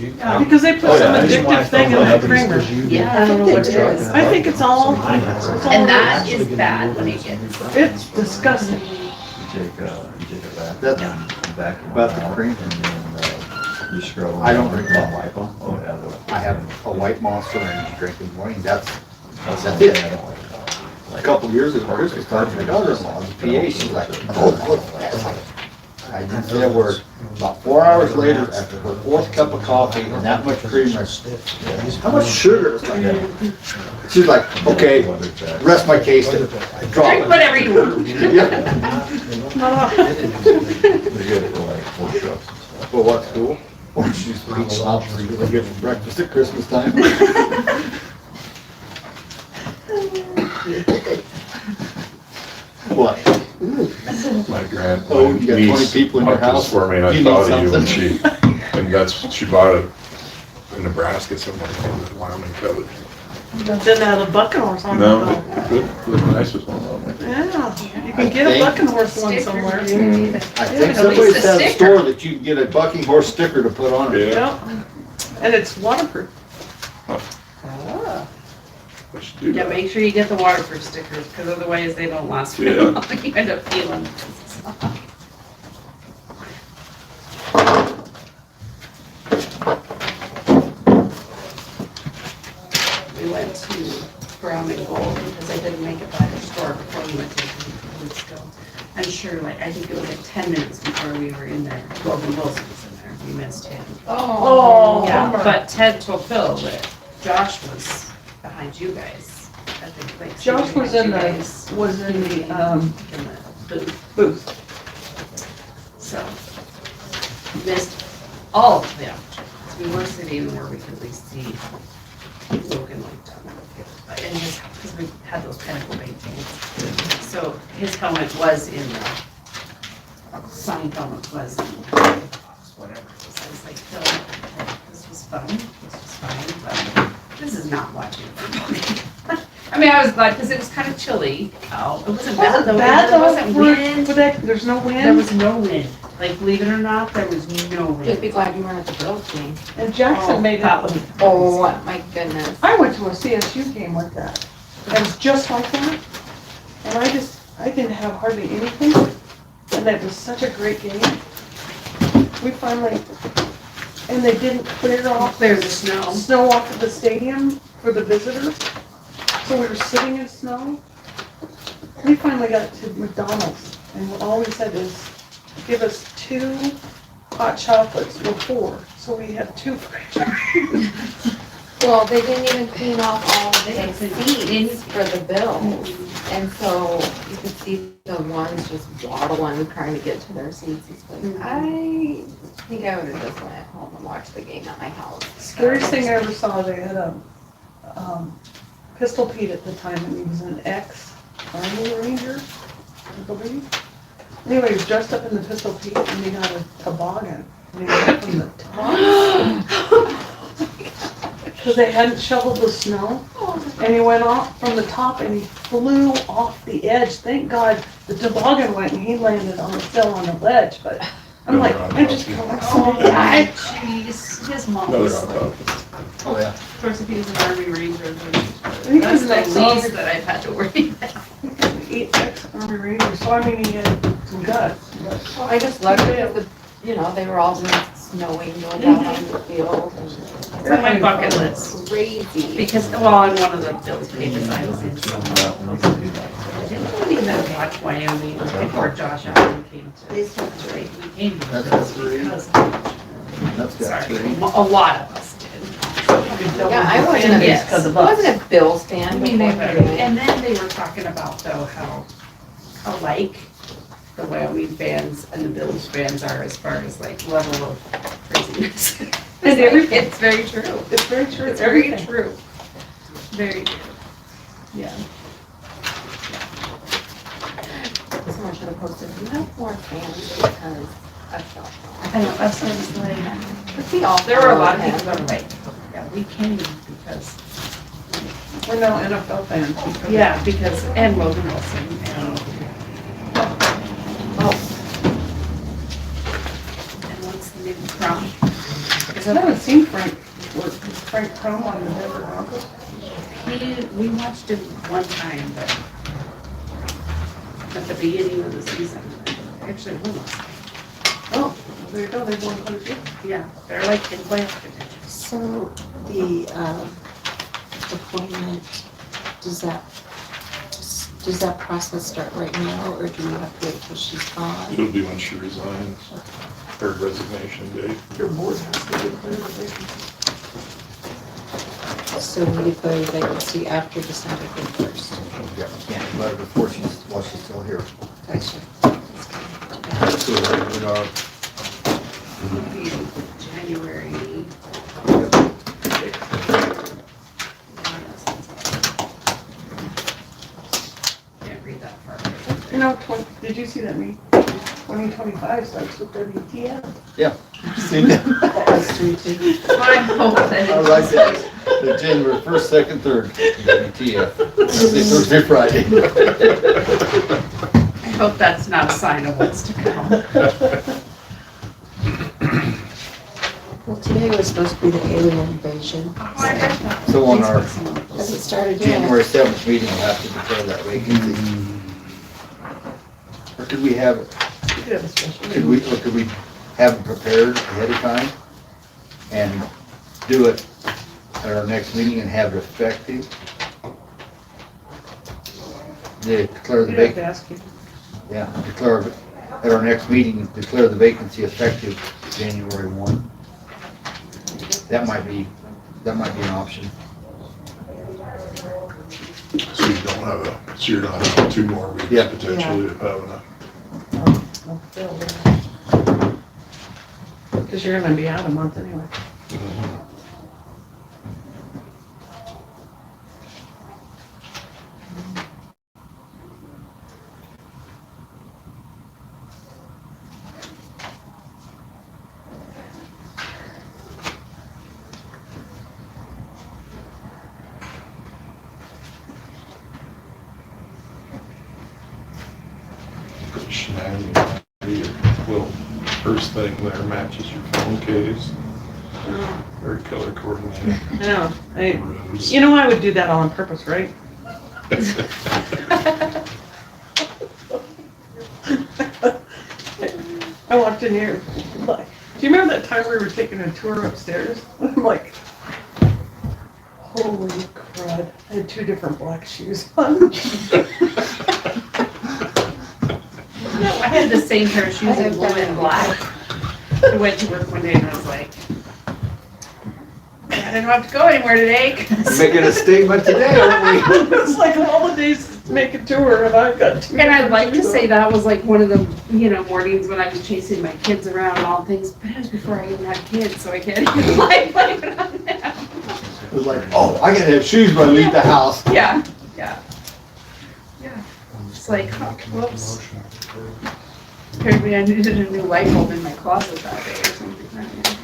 You- Yeah. Because they put Oh, some yeah. addictive thing in that creamer. Yeah, I don't know what it is. I think it's all, And that is bad when it gets. it's disgusting. You take a That's- vacuum About the out, cream. and then, you scrub them. I don't drink down, that. wipe them. Oh, yeah. I have a white monster and drink in the morning, that's That's it. something I don't like. A couple years ago, Christmas time, my daughter-in-law, the PA, she's like, oh, I didn't say a word. About 4 hours later, after her fourth cup of coffee and that much creamer, how much sugar? She's like, okay, rest my case and drop Drink it. whatever you want. They get it for like workshops and stuff. Well, what's cool? Orange juice, peach schnapps, we get for breakfast at Christmas time. What? My grand, Oh, my you got 20 niece people in your bought house? this for me, and I You need thought of you, and something? she bought it in Nebraska somewhere, in Wyoming Village. Then add a bucket horse on No, it. the nicest one on there. Yeah, you can get a bucket horse one somewhere. I Yeah, think at somebody least a said at a sticker. store that you can get a bucking horse sticker to put on it. Yeah. Yep. And it's waterproof. Ah. I should do Yeah, that. make sure you get the waterproof stickers, because otherwise they don't last very Yeah. long. You end up feeling. We went to Brown and Gold because I didn't make it by the store before we went to the weeks ago. I'm sure, like, I think it was like 10 minutes before we were in there. Logan Wilson was in there. We missed him. Oh, Yeah, bummer. but Ted told Phil that Josh was behind you guys. I think, like, Josh sitting was in behind you the, guys was in the, in the booth. booth. So, missed all of them. We were sitting where we could at least see Logan like down there. And his, because we had those pinnacle paintings. So his helmet was in the, signed helmet was in the box, whatever it was. I was like, Phil, this was fun, this was fine, but this is not watching football. I mean, I was glad because it was kind of chilly out. It wasn't bad though. Bad There though, wasn't wind. there's no wind. There was no wind. Like, believe it or not, there was no wind. Just be glad you weren't at the Bills game. And Jackson made that it. one. Oh, my goodness. I went to a CSU game like that. It was just like that. And I didn't have hardly anything. And it was such a great game. We finally, and they didn't clear the snow off of the stadium for the visitors. So we were sitting in snow. We finally got to McDonald's and all we said is, give us 2 hot chocolates or 4. So we had 2 for Well, they didn't even clean off all the seats for the Bills. And so you could see the ones just waddling, trying to get to their seats. It's like, I think I would have just went home and watched the game at my house. Scariest thing I ever saw, they had a Pistol Pete at the time, and he was an ex-Army Ranger, I believe. Anyway, he was dressed up in the Pistol Pete, and he had a toboggan, and he went from the top. Because they hadn't shoveled the snow, and he went off from the top, and he flew off the edge. Thank God the toboggan went, and he landed still on the ledge, but I'm like, I'm just going, Oh, God, jeez. His mom No, was. they're on top. Oh, yeah. Of course, if he was an Army Ranger, then He that's was the an ex-Army. least that I've had to worry about. 8 ex-Army Rangers, so I mean, he had some guts. but- I just loved it, the, you know, they were all doing snowing, going down on the field. It's on my bucket list. Crazy. Because, well, on one of the Bill's pages I was in. I didn't even watch Wyoming before Josh Allen came to. They still great. He came to That's us three. because That's got sorry, three. a lot of us did. Yeah, I wasn't a, Yes. I wasn't a Bills fan. I mean, they before were, that. and then they were talking about though how alike the Wyoming fans and the Bills fans are as far as like level of craziness. And everything, it's very true. It's very true. It's very true. Very true. Yeah. Someone should have posted, you have more fans because I felt. I know, that's what I was like. But we all. There were a lot of follow people that him. were like, yeah, we came because, We're now NFL fans. because- yeah, because, and Logan Wilson and. Oh. And what's the new Crum? I haven't seen Frank, was Frank Crum on the Denver Broncos? We watched him one time, but at the beginning of the season, actually won us. Oh, there you go, they won quite a few. Yeah, they're like in playoff contention. So the appointment, does that process start right now, or do we have to wait till she's gone? It'll be when she resigns, her resignation date. Your board has to declare the vacancy. So we declare the vacancy after December 31st. Yeah, can't declare it before while she's still here. Gotcha. So we are, It'll be January. Can't read that far. You know, did you see that meeting? 2025 starts with WTF. yeah. Seen that? I hope that I like that. The January 1st, 2nd, 3rd, WTF. Thursday, Friday. I hope that's not a sign of what's to come. Well, today was supposed to be the alien invasion. So on our Hasn't started yet. January 7th meeting, we'll have to declare that vacancy. Or could we have, We could have a special could meeting. we have it prepared ahead of time and do it at our next meeting and have it effective? Declare the We'd have to vacancy, ask you. yeah, declare, at our next meeting, declare the vacancy effective January 1. That might be an option. So you don't have so you're not having 2 more weeks Yeah. potentially of having a. Because you're gonna be out a month anyway. Snag your little first thing there matches your phone case. Very color coordinated. I know, Rose. you know I would do that all on purpose, right? I walked in here, like, do you remember that time we were taking a tour upstairs? I'm like, holy crud, I had 2 different black shoes on. I had the same pair of shoes in blue and black. I went to work one day and I was like, I didn't have to go anywhere today. 'Cause Making a statement today, aren't we? It's like all the days to make a tour and I've got 2 And I'd like to different say shoes that was like one of the, mornings when I was chasing my kids around and all things, but it was before I even had kids, so I can't even like blame it on them. It was like, oh, I gotta have shoes when I leave the house. Yeah, yeah. Yeah. It's like, whoops. Apparently I needed a new light bulb in my closet that day or something.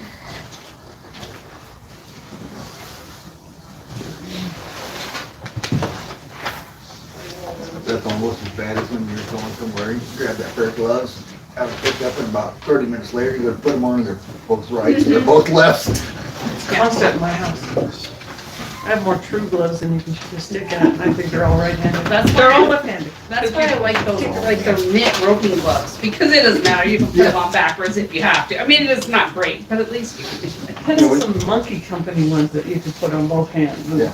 That's almost as bad as when you're going somewhere, you grab that pair of gloves, have it picked up, and about 30 minutes later, you gotta put them on, they're both right, so they're both left. It's constant in my house. I have more true gloves than you can shoot a stick at, and I think they're all right-handed. That's They're why all I- left-handed. That's why I like those, like the knit roping gloves, because it doesn't matter, you can put them on backwards if you have to. I mean, it's not great, but at least you can do it. There's some monkey company ones that you could put on both hands. Yeah.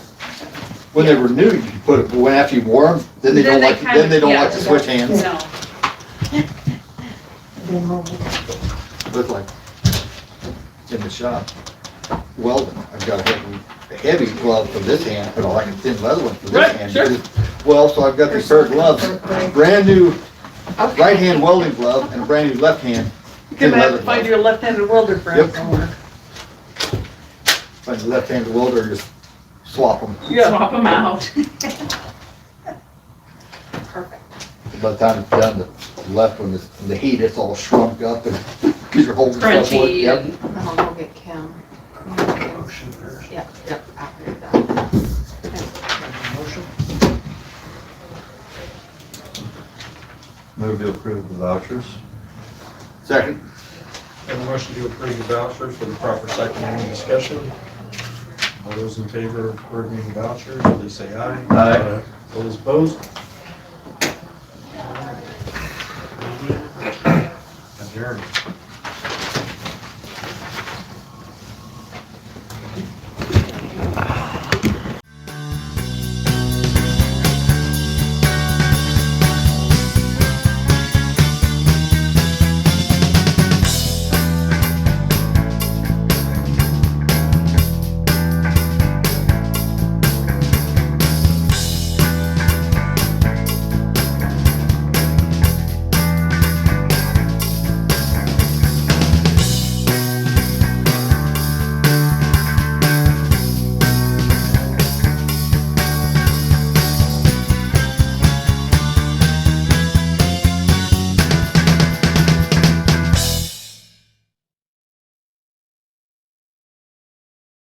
When they were new, you could put it, but when after you wore them, then they don't like, then they don't like to switch hands. No. Look like in the shop, welding, I've got a heavy glove for this hand, but I like a thin leather one for this Right, hand. sure. Well, so I've got these pair of gloves, brand new right hand welding glove and a brand new left hand You thin can leather find glove. your left-handed welder friend Yep. somewhere. Find the left-handed welder, just swap them. Yeah. Swap them out. By the time it's done, the left one is, in the heat, it's all shrunk up and you're holding stuff with. Crunchy Yep. and. I'll go get Kim. Motion first. Yep, after you're done. Motion? Move to approve the vouchers. Second. Have a motion to approve the vouchers for the proper second. Any discussion? All those in favor of approving the vouchers, please say aye. Aye. All those opposed? Adjourned.